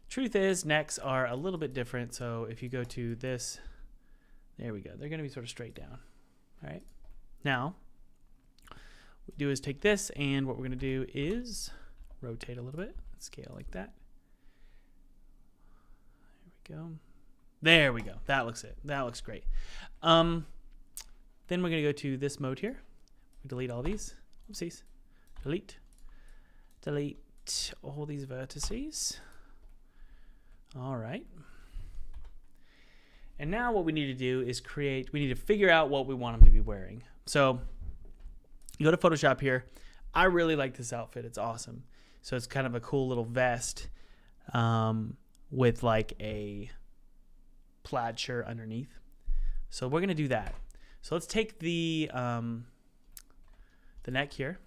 Truth is, necks are a little bit different. So if you go to this, there we go. They're going to be sort of straight down. All right. Now, what we do is take this, and what we're going to do is rotate a little bit. Scale like that. There we go. There we go. That looks it. That looks great. Then we're going to go to this mode here. We delete all these. Oopsies. Delete. Delete all these vertices. All right. And now what we need to do is we need to figure out what we want him to be wearing. So you go to Photoshop here. I really like this outfit. It's awesome. So it's kind of a cool little vest with like a plaid shirt underneath. So we're going to do that. So let's take the neck here.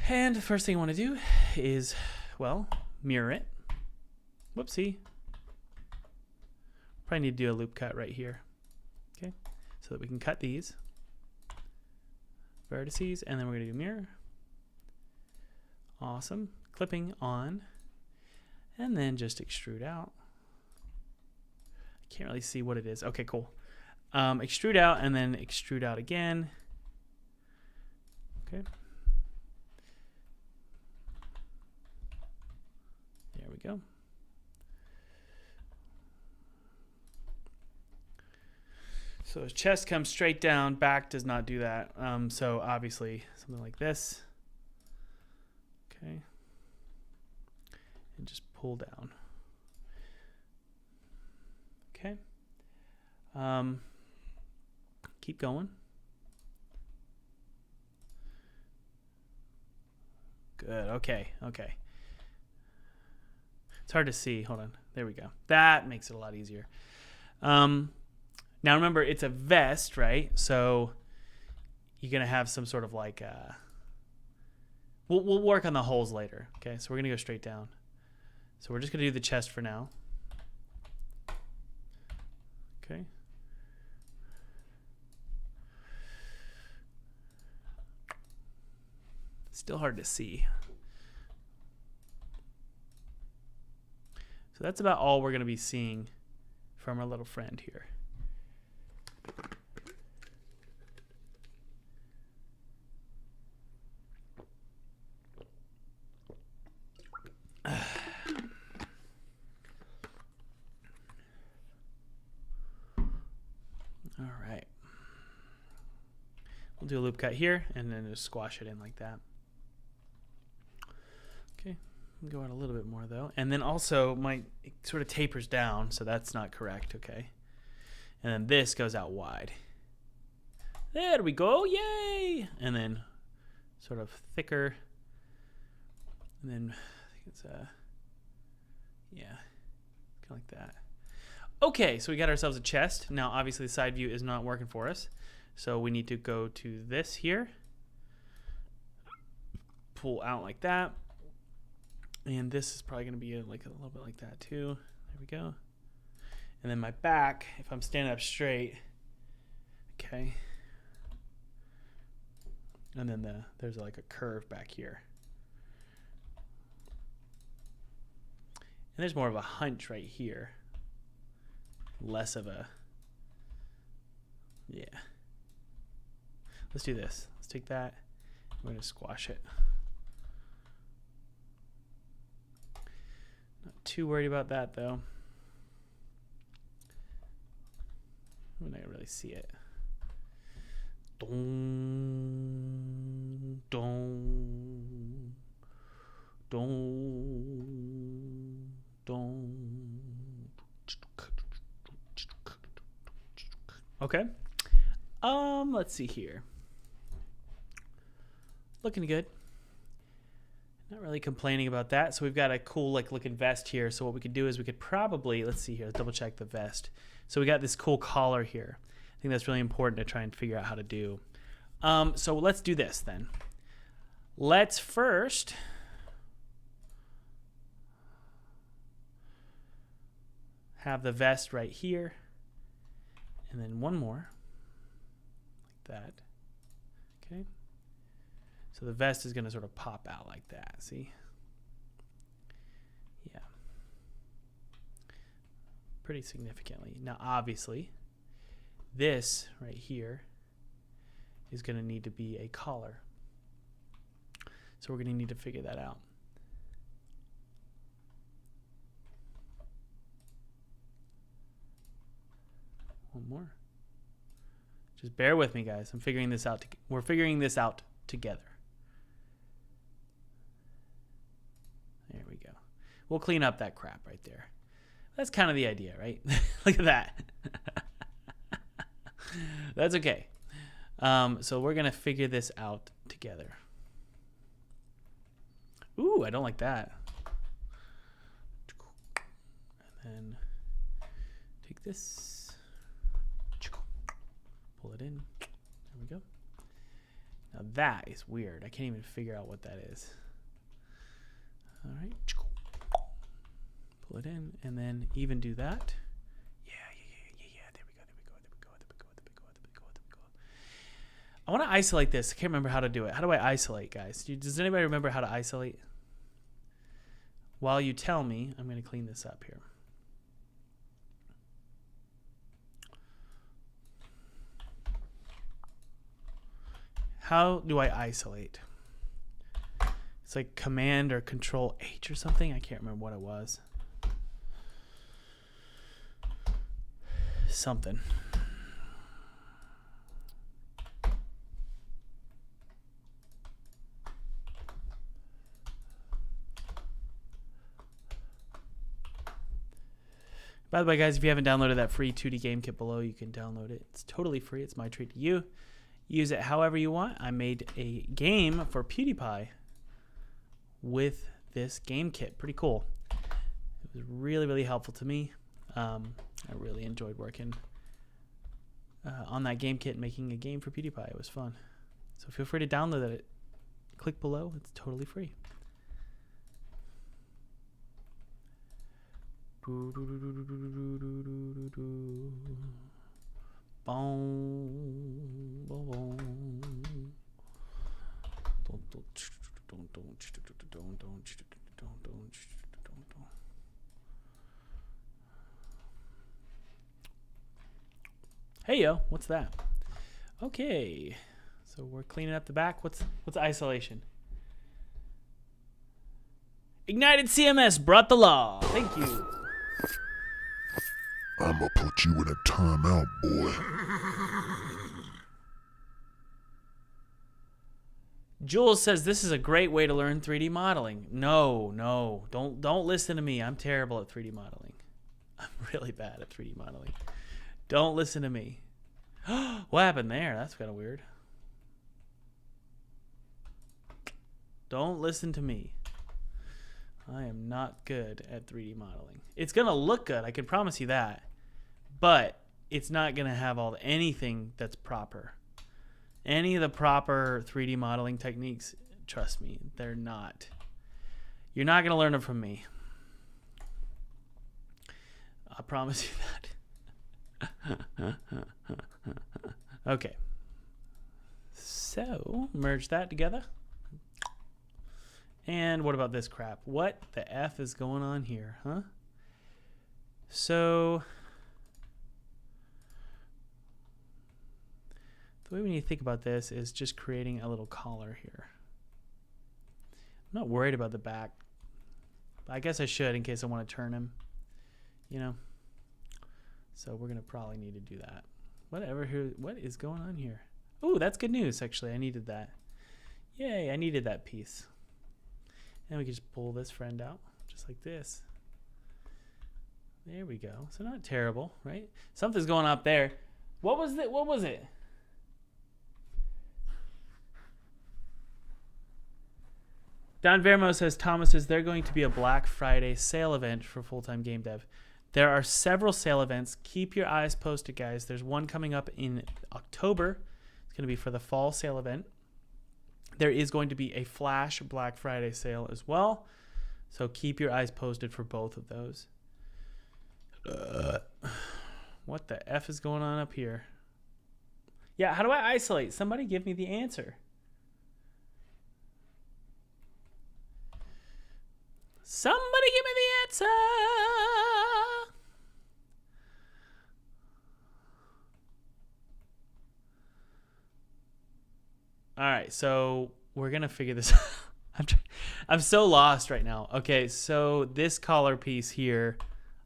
And the first thing I want to do is, well, mirror it. Whoopsie. Probably need to do a loop cut right here. Okay, so that we can cut these vertices, and then we're going to do mirror. Awesome. Clipping on, and then just extrude out. I can't really see what it is. Okay, cool. Extrude out, and then extrude out again. Okay. There we go. So his chest comes straight down, back does not do that. So obviously something like this. Okay. And just pull down. Okay. Keep going. Good. Okay. Okay. It's hard to see. Hold on. There we go. That makes it a lot easier. Now remember, it's a vest, right? So you're going to have some sort of like, we'll work on the holes later. Okay, so we're going to go straight down. So we're just going to do the chest for now. Okay. Still hard to see. So that's about all we're going to be seeing from our little friend here. All right. We'll do a loop cut here and then just squash it in like that. Okay. Go out a little bit more though. And then also it sort of tapers down, so that's not correct, okay? And then this goes out wide. There we go. Yay! And then sort of thicker. And then I think it's yeah, kind of like that. Okay, so we got ourselves a chest. Now, obviously, the side view is not working for us. So we need to go to this here. Pull out like that. And this is probably going to be like a little bit like that too. There we go. And then my back, if I'm standing up straight, okay. And then there's like a curve back here. And there's more of a hunch right here. Less of a, yeah. Let's do this. Let's take that. We're going to squash it. Not too worried about that though. We're not going to really see it. Dong, dong, dong, dong. Okay. Let's see here. Looking good. Not really complaining about that. So we've got a cool like looking vest here. So what we could do is we could probably, let's see here, let's double check the vest. So we got this cool collar here. I think that's really important to try and figure out how to do. So let's do this then. Let's first have the vest right here. And then one more, like that. Okay. So the vest is going to sort of pop out like that. See? Yeah. Pretty significantly. Now, obviously, this right here is going to need to be a collar. So we're going to need to figure that out. One more. Just bear with me, guys. I'm figuring this out. We're figuring this out together. There we go. We'll clean up that crap right there. That's kind of the idea, right? Look at that. That's okay. So we're going to figure this out together. Ooh, I don't like that. And then take this. Pull it in. There we go. Now that is weird. I can't even figure out what that is. All right. Pull it in and then even do that. Yeah. There we go. I want to isolate this. I can't remember how to do it. How do I isolate, guys? Does anybody remember how to isolate? While you tell me, I'm going to clean this up here. How do I isolate? It's like Command or Control H or something. I can't remember what it was. Something. By the way, guys, if you haven't downloaded that free 2D game kit below, you can download it. It's totally free. It's my treat to you. Use it however you want. I made a game for PewDiePie with this game kit. Pretty cool. It was really, really helpful to me. I really enjoyed working on that game kit and making a game for PewDiePie. It was fun. So feel free to download it. Click below. It's totally free. Hey yo, what's that? Okay, so we're cleaning up the back. What's isolation? Ignited CMS brought the law. Thank you. I'ma put you in a timeout, boy. Jules says this is a great way to learn 3D modeling. No, don't listen to me. I'm terrible at 3D modeling. I'm really bad at 3D modeling. Don't listen to me. What happened there? That's kind of weird. Don't listen to me. I am not good at 3D modeling. It's going to look good. I can promise you that. But it's not going to have anything that's proper. Any of the proper 3D modeling techniques, trust me, they're not. You're not going to learn them from me. I promise you that. Okay. So, merge that together. And what about this crap? What the F is going on here, huh? So, the way we need to think about this is just creating a little collar here. I'm not worried about the back. I guess I should in case I want to turn him, you know. So we're going to probably need to do that. Whatever. What is going on here? Ooh, that's good news, actually. I needed that. Yay, I needed that piece. And we can just pull this friend out, just like this. There we go. So not terrible, right? Something's going up there. What was it? What was it? Don Vermo says, Thomas, is there going to be a Black Friday sale event for full-time game dev? There are several sale events. Keep your eyes posted, guys. There's one coming up in October. It's going to be for the fall sale event. There is going to be a flash Black Friday sale as well. So keep your eyes posted for both of those. What the F is going on up here? Yeah, how do I isolate? Somebody give me the answer. Somebody give me the answer. All right, so we're going to figure this out. I'm so lost right now. Okay, so this collar piece here,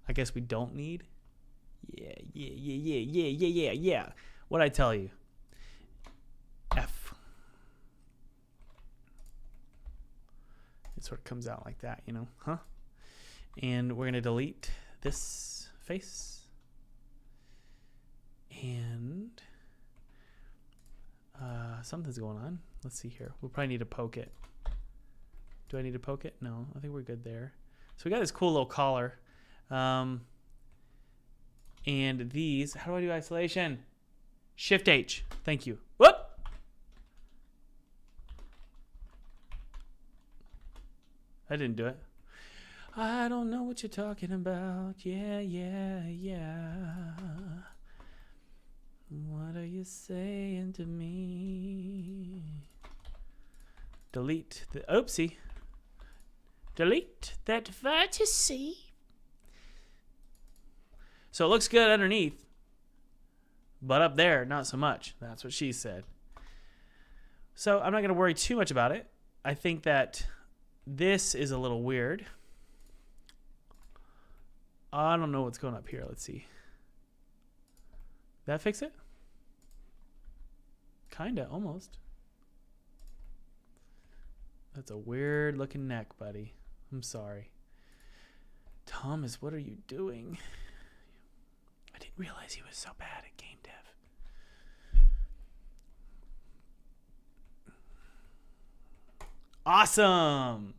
I guess we don't need. Yeah. What'd I tell you? F. It sort of comes out like that, you know, huh? And we're going to delete this face. And something's going on. Let's see here. We'll probably need to poke it. Do I need to poke it? No, I think we're good there. So we got this cool little collar. And these, how do I do isolation? Shift H. Thank you. Whoop! I didn't do it. I don't know what you're talking about. Yeah. What are you saying to me? Delete the oopsie. Delete that vertice. So it looks good underneath, but up there, not so much. That's what she said. So I'm not going to worry too much about it. I think that this is a little weird. I don't know what's going up here. Let's see. That fix it? Kinda, almost. That's a weird looking neck, buddy. I'm sorry. Thomas, what are you doing? I didn't realize he was so bad at game dev. Awesome!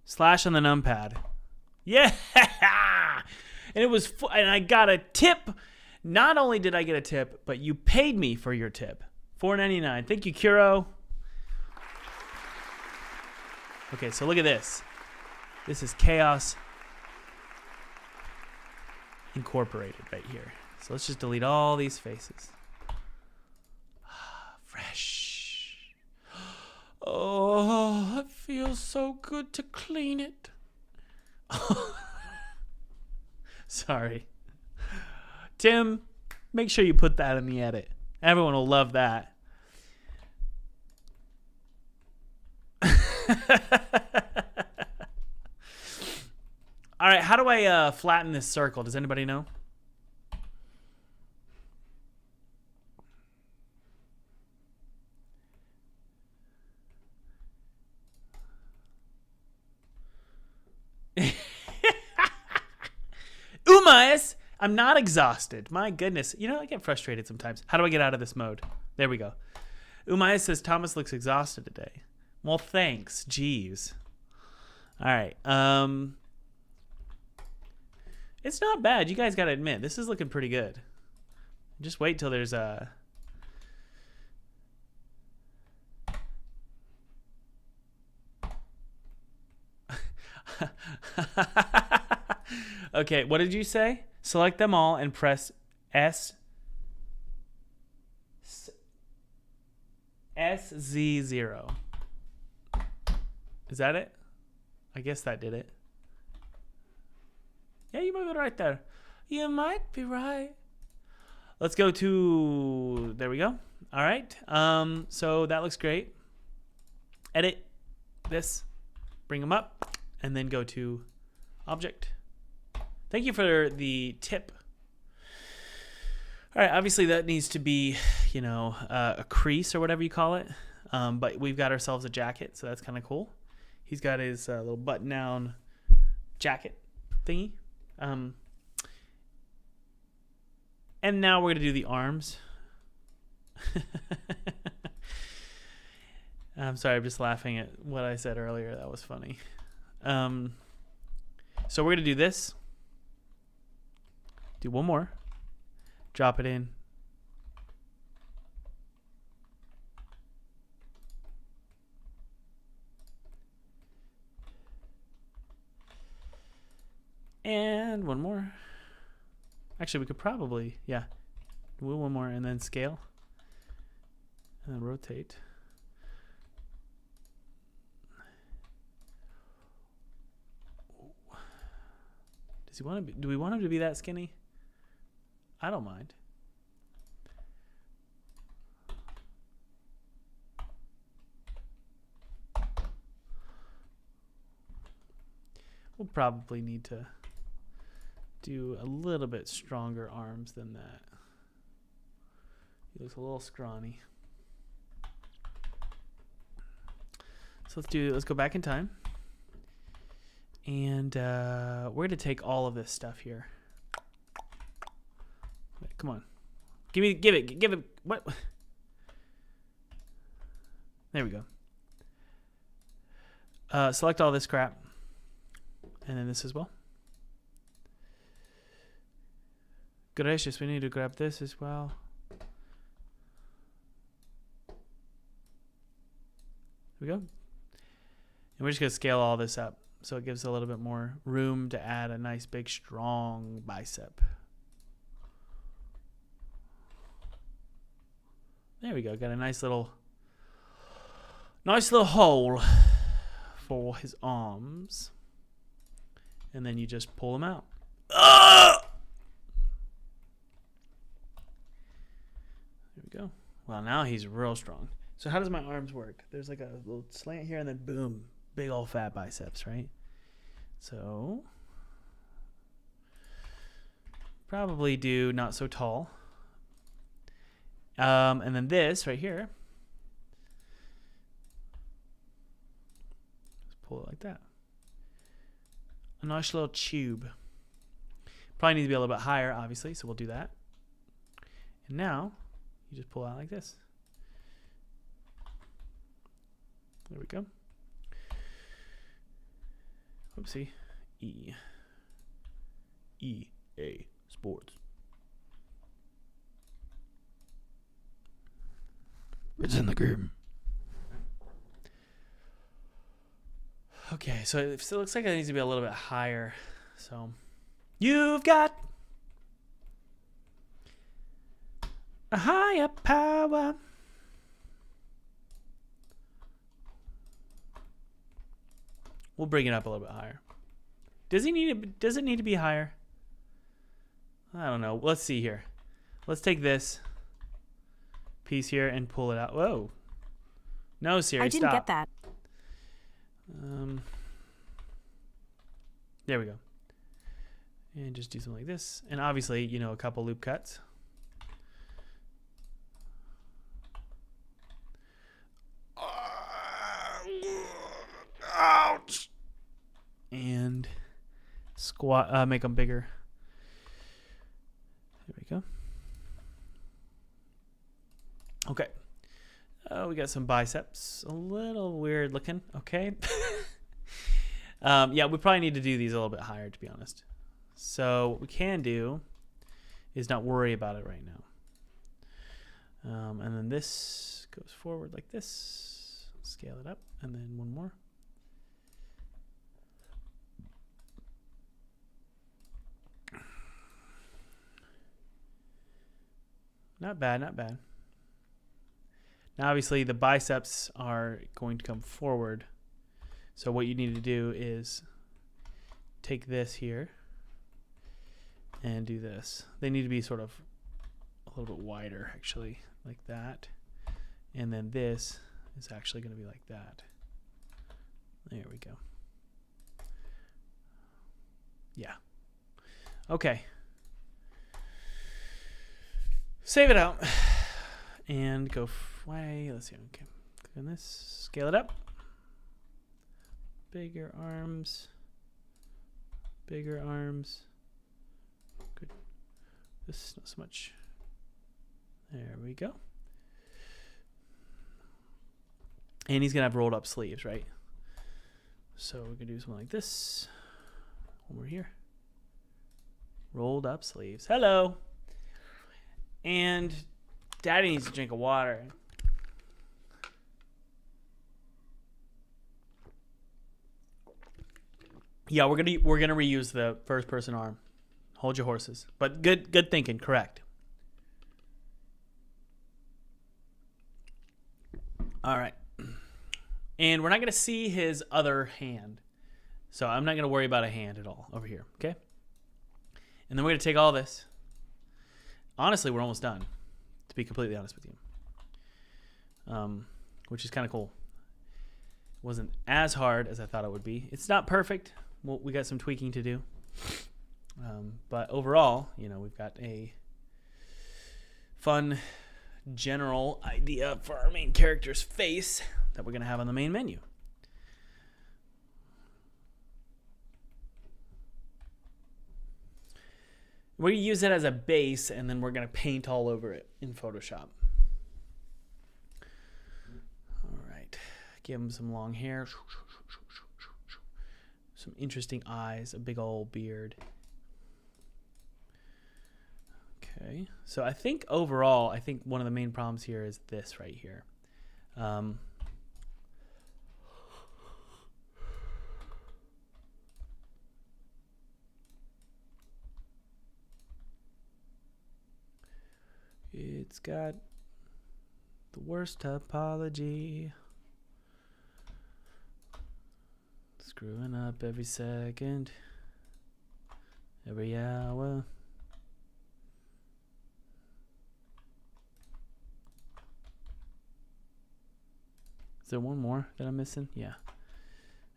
Slash on the numpad. Yeah! And it was, and I got a tip. Not only did I get a tip, but you paid me for your tip. $4.99. Thank you, Kuro. Okay, so look at this. This is Chaos Incorporated right here. So let's just delete all these faces. Fresh. Oh, it feels so good to clean it. Sorry. Tim, make sure you put that in the edit. Everyone will love that. All right, how do I flatten this circle? Does anybody know? Umaes I'm not exhausted. My goodness. You know, I get frustrated sometimes. How do I get out of this mode? There we go. Umaya says Thomas looks exhausted today. Well, thanks. Jeez. All right. It's not bad. You guys got to admit, this is looking pretty good. Just wait till there's a... Okay, what did you say? Select them all and press SZ0. Is that it? I guess that did it. Yeah, you might be right there. You might be right. Let's go to... There we go. All right. So that looks great. Edit this. Bring them up. And then go to Object. Thank you for the tip. All right. Obviously, that needs to be, you know, a crease or whatever you call it. But we've got ourselves a jacket, so that's kind of cool. He's got his little button-down jacket thingy. And now we're going to do the arms. I'm sorry, I'm just laughing at what I said earlier. That was funny. So we're going to do this. Do one more. Drop it in. And one more. Actually, we could probably, yeah. Do one more and then scale. And then rotate. Does he want to be, do we want him to be that skinny? I don't mind. We'll probably need to do a little bit stronger arms than that. He looks a little scrawny. So let's go back in time. And we're going to take all of this stuff here. Wait, come on. Give it. What? There we go. Select all this crap. And then this as well. Gracious, we need to grab this as well. Here we go. And we're just going to scale all this up so it gives a little bit more room to add a nice big strong bicep. There we go. Got a nice little hole for his arms. And then you just pull them out. There we go. Well, now he's real strong. So how does my arms work? There's like a little slant here and then boom. Big old fat biceps, right? So probably do not so tall. And then this right here. Just pull it like that. A nice little tube. Probably need to be a little bit higher, obviously, so we'll do that. And now, you just pull out like this. There we go. Oopsie. EA Sports. It's in the game. Okay, so it looks like it needs to be a little bit higher. So, you've got a higher power. We'll bring it up a little bit higher. Does it need to be higher? I don't know. Let's see here. Let's take this piece here and pull it out. Whoa. No, Siri, I didn't stop. get that. There we go. And just do something like this. And obviously, you know, a couple loop cuts. Ouch! And squat, make them bigger. we go. Okay. We got some biceps. A little weird looking. Okay. Yeah, we probably need to do these a little bit higher, to be honest. So what we can do is not worry about it right now. And then this goes forward like this. Scale it up. And then one more. Not bad, not bad. Now, obviously, the biceps are going to come forward. So what you need to do is take this here and do this. They need to be sort of a little bit wider, actually, like that. And then this is actually going to be like that. There we go. Yeah. Okay. Save it out and go way. Let's see. Okay. Click on this. Scale it up. Bigger arms. Bigger arms. Good. This not so much. There we go. And he's gonna have rolled up sleeves, right? So we're gonna do something like this. One more here. Rolled up sleeves. Hello. And Daddy needs a drink of water. Yeah, we're gonna reuse the first person arm. Hold your horses. But good thinking, correct. All right. And we're not gonna see his other hand. So I'm not gonna worry about a hand at all over here, okay? And then we're gonna take all this. Honestly, we're almost done, to be completely honest with you. Which is kind of cool. Wasn't as hard as I thought it would be. It's not perfect. Well, we got some tweaking to do. But overall, you know, we've got a fun general idea for our main character's face that we're going to have on the main menu. We're going to use it as a base, and then we're going to paint all over it in Photoshop. All right. Give him some long hair. Some interesting eyes. A big old beard. Okay. So I think overall, one of the main problems here is this right here. It's got the worst topology. Screwing up every second, every hour. Is there one more that I'm missing? Yeah.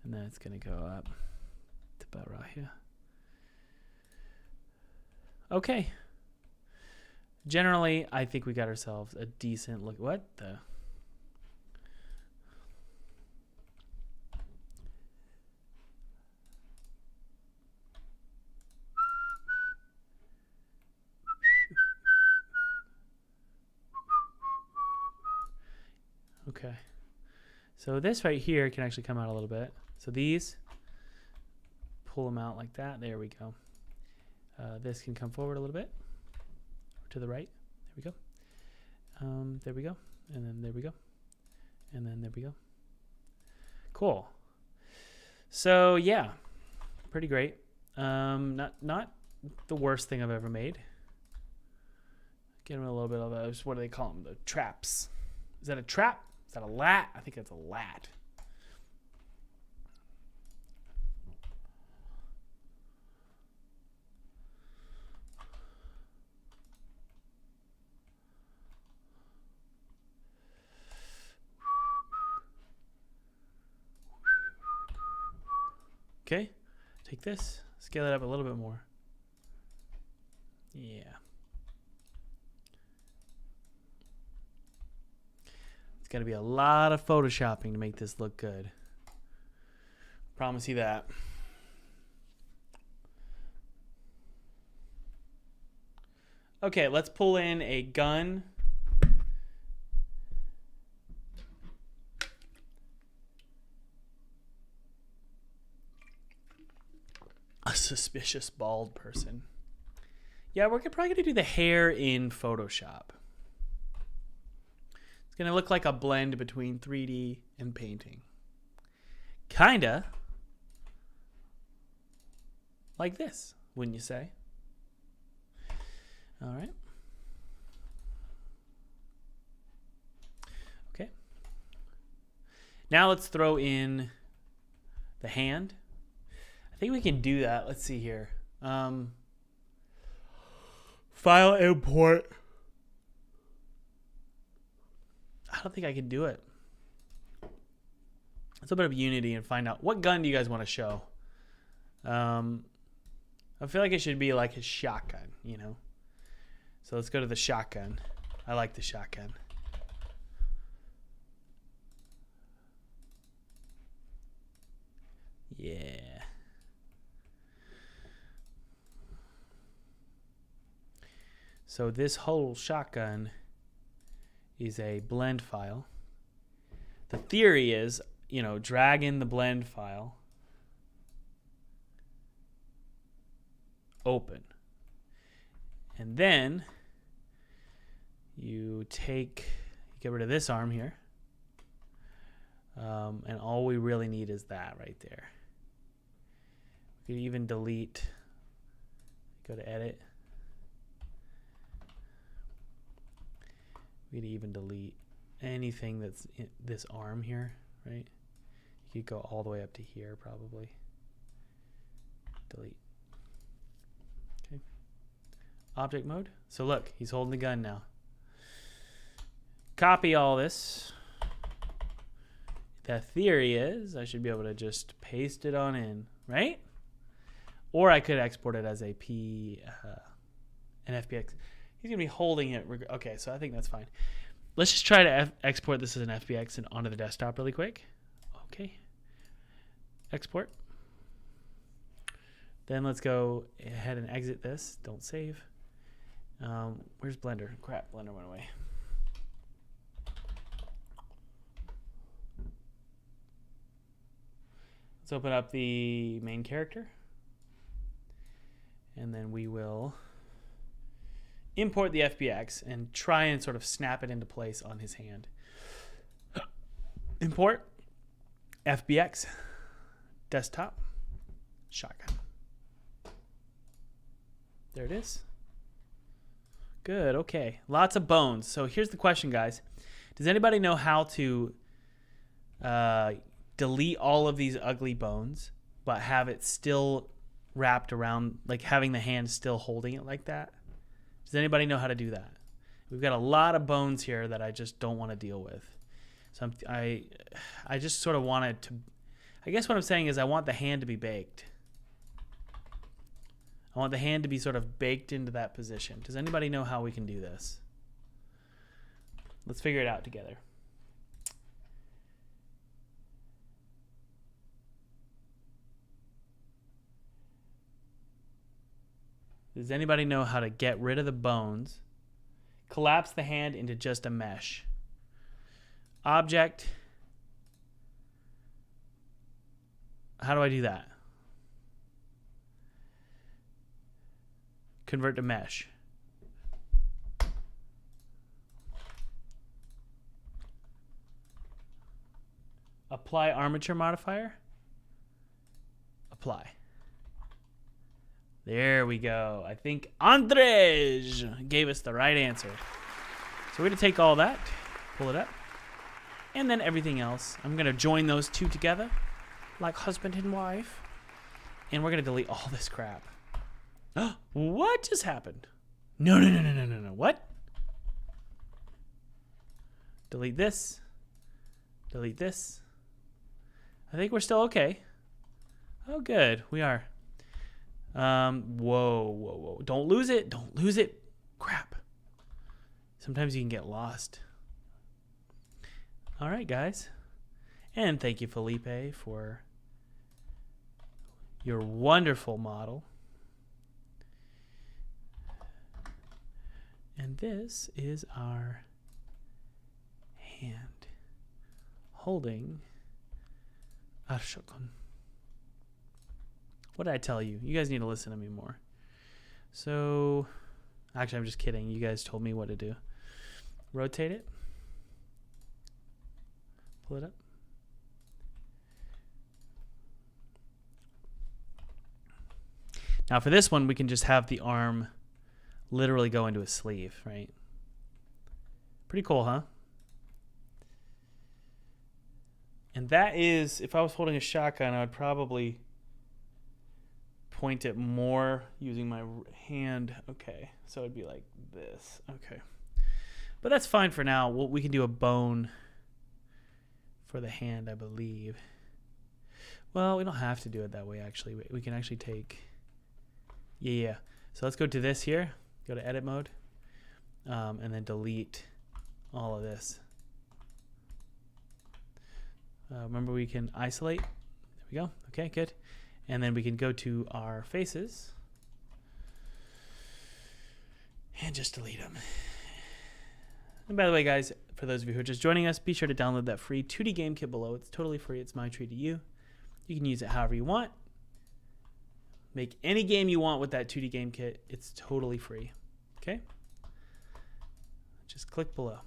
And then it's going to go up to about right here. Okay. Generally, I think we got ourselves a decent look. What the? Okay. So this right here can actually come out a little bit. So these, pull them out like that. There we go. This can come forward a little bit. To the right. There we go. There we go. And then there we go. And then there we go. Cool. So yeah, pretty great. Not the worst thing I've ever made. Get him a little bit of those. What do they call them? The traps. Is that a trap? Is that a lat? I think that's a lat. Okay, take this, scale it up a little bit more. Yeah. It's got to be a lot of photoshopping to make this look good. Promise you that. Okay, let's pull in a gun. A suspicious bald person. Yeah, we're probably going to do the hair in Photoshop. It's going to look like a blend between 3D and painting. Kinda like this, wouldn't you say? All right. Okay. Now let's throw in the hand. I think we can do that. Let's see here. File import. I don't think I can do it. Let's open up Unity and find out what gun do you guys want to show. I feel like it should be like a shotgun, you know. So let's go to the shotgun. I like the shotgun. Yeah. So this whole shotgun is a blend file. The theory is, you know, drag in the blend file, open, and then you get rid of this arm here, and all we really need is that right there. We could even delete, go to edit. We could even delete anything that's in this arm here, right? You could go all the way up to here probably. Delete. Okay. Object mode. So look, he's holding the gun now. Copy all this. The theory is I should be able to just paste it on in, right? Or I could export it as an FBX. He's going to be holding it. Okay, so I think that's fine. Let's just try to export this as an FBX and onto the desktop really quick. Okay. Export. Then let's go ahead and exit this. Don't save. Where's Blender? Crap, Blender went away. Let's open up the main character. And then we will import the FBX and try and sort of snap it into place on his hand. Import FBX desktop shotgun. There it is. Good. Okay. Lots of bones. So here's the question, guys. Does anybody know how to delete all of these ugly bones but have it still wrapped around, like having the hand still holding it like that? Does anybody know how to do that? We've got a lot of bones here that I just don't want to deal with. So I just sort of wanted to, I guess what I'm saying is I want the hand to be baked. I want the hand to be sort of baked into that position. Does anybody know how we can do this? Let's figure it out together. Does anybody know how to get rid of the bones, collapse the hand into just a mesh? Object. How do I do that? Convert to mesh. Apply armature modifier. Apply. There we go. I think Andres gave us the right answer. So we're going to take all that, pull it up, and then everything else. I'm going to join those two together like husband and wife. And we're going to delete all this crap. What just happened? No. What? Delete this. Delete this. I think we're still okay. Oh, good. We are. Whoa. Don't lose it. Don't lose it. Crap. Sometimes you can get lost. All right, guys. And thank you, Felipe, for your wonderful model. And this is our hand holding Arshokon. What did I tell you? You guys need to listen to me more. So, actually, I'm just kidding. You guys told me what to do. Rotate it. Pull it up. Now for this one, we can just have the arm literally go into a sleeve, right? Pretty cool, huh? And that is, if I was holding a shotgun, I would probably point it more using my hand. Okay, so it'd be like this. Okay. But that's fine for now. We can do a bone for the hand, I believe. Well, we don't have to do it that way, actually. We can actually take... Yeah. So let's go to this here. Go to edit mode. And then delete all of this. Remember, we can isolate. There we go. Okay, good. And then we can go to our faces. And just delete them. And by the way, guys, for those of you who are just joining us, be sure to download that free 2D game kit below. It's totally free. It's my treat to you. You can use it however you want. Make any game you want with that 2D game kit. It's totally free. Okay? Just click below.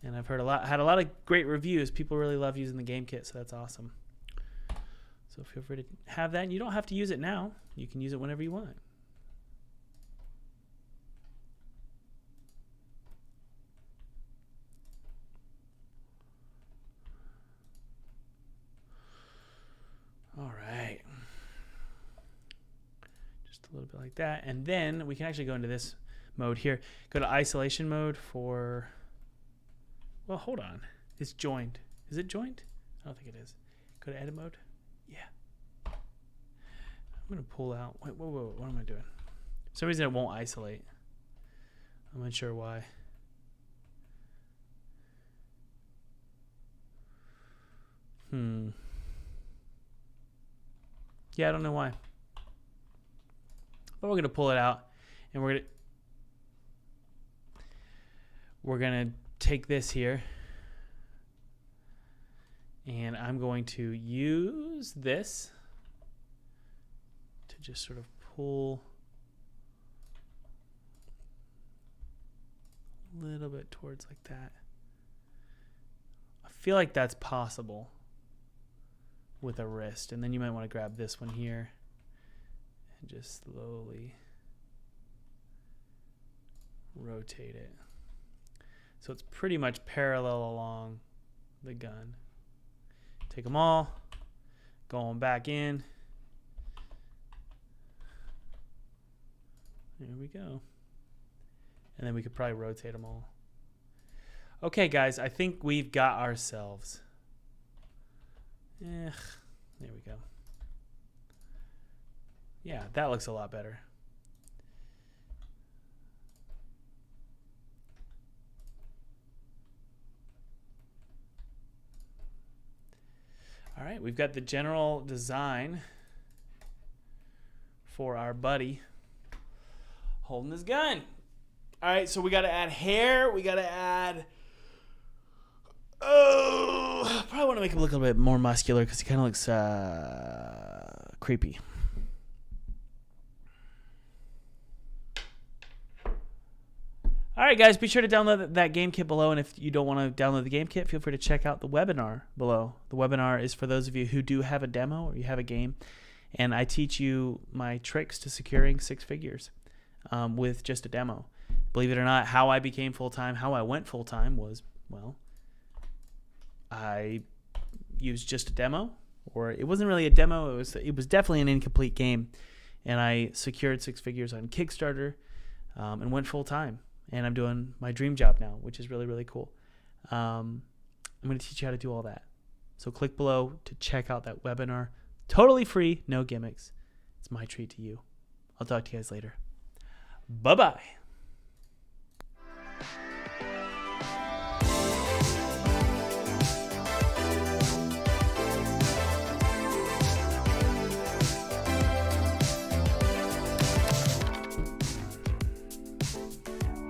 And I've had a lot of great reviews. People really love using the game kit, so that's awesome. So feel free to have that. And you don't have to use it now. You can use it whenever you want. All right. Just a little bit like that. And then we can actually go into this mode here. Go to isolation mode for... Well, hold on. It's joined. Is it joined? I don't think it is. Go to edit mode. Yeah. I'm going to pull out. Wait, whoa. What am I doing? For some reason it won't isolate. I'm not sure why. Yeah, I don't know why. But we're going to pull it out. And we're going to take this here, and I'm going to use this to just sort of pull a little bit towards like that. I feel like that's possible with a wrist, and then you might want to grab this one here and just slowly rotate it. So it's pretty much parallel along the gun. Take them all, going back in. There we go. And then we could probably rotate them all. Okay, guys, I think we've got ourselves. There we go. Yeah, that looks a lot better. All right, we've got the general design for our buddy holding his gun. All right, so we got to add hair. We got to add... Oh, probably want to make him look a little bit more muscular because he kind of looks creepy. All right, guys, be sure to download that game kit below. And if you don't want to download the game kit, feel free to check out the webinar below. The webinar is for those of you who do have a demo or you have a game. And I teach you my tricks to securing six figures with just a demo. Believe it or not, how I became full-time, how I went full-time was, well, I used just a demo. Or it wasn't really a demo. It was definitely an incomplete game. And I secured six figures on Kickstarter and went full-time. And I'm doing my dream job now, which is really, really cool. I'm going to teach you how to do all that. So click below to check out that webinar. Totally free, no gimmicks. It's my treat to you. I'll talk to you guys later. Bye-bye.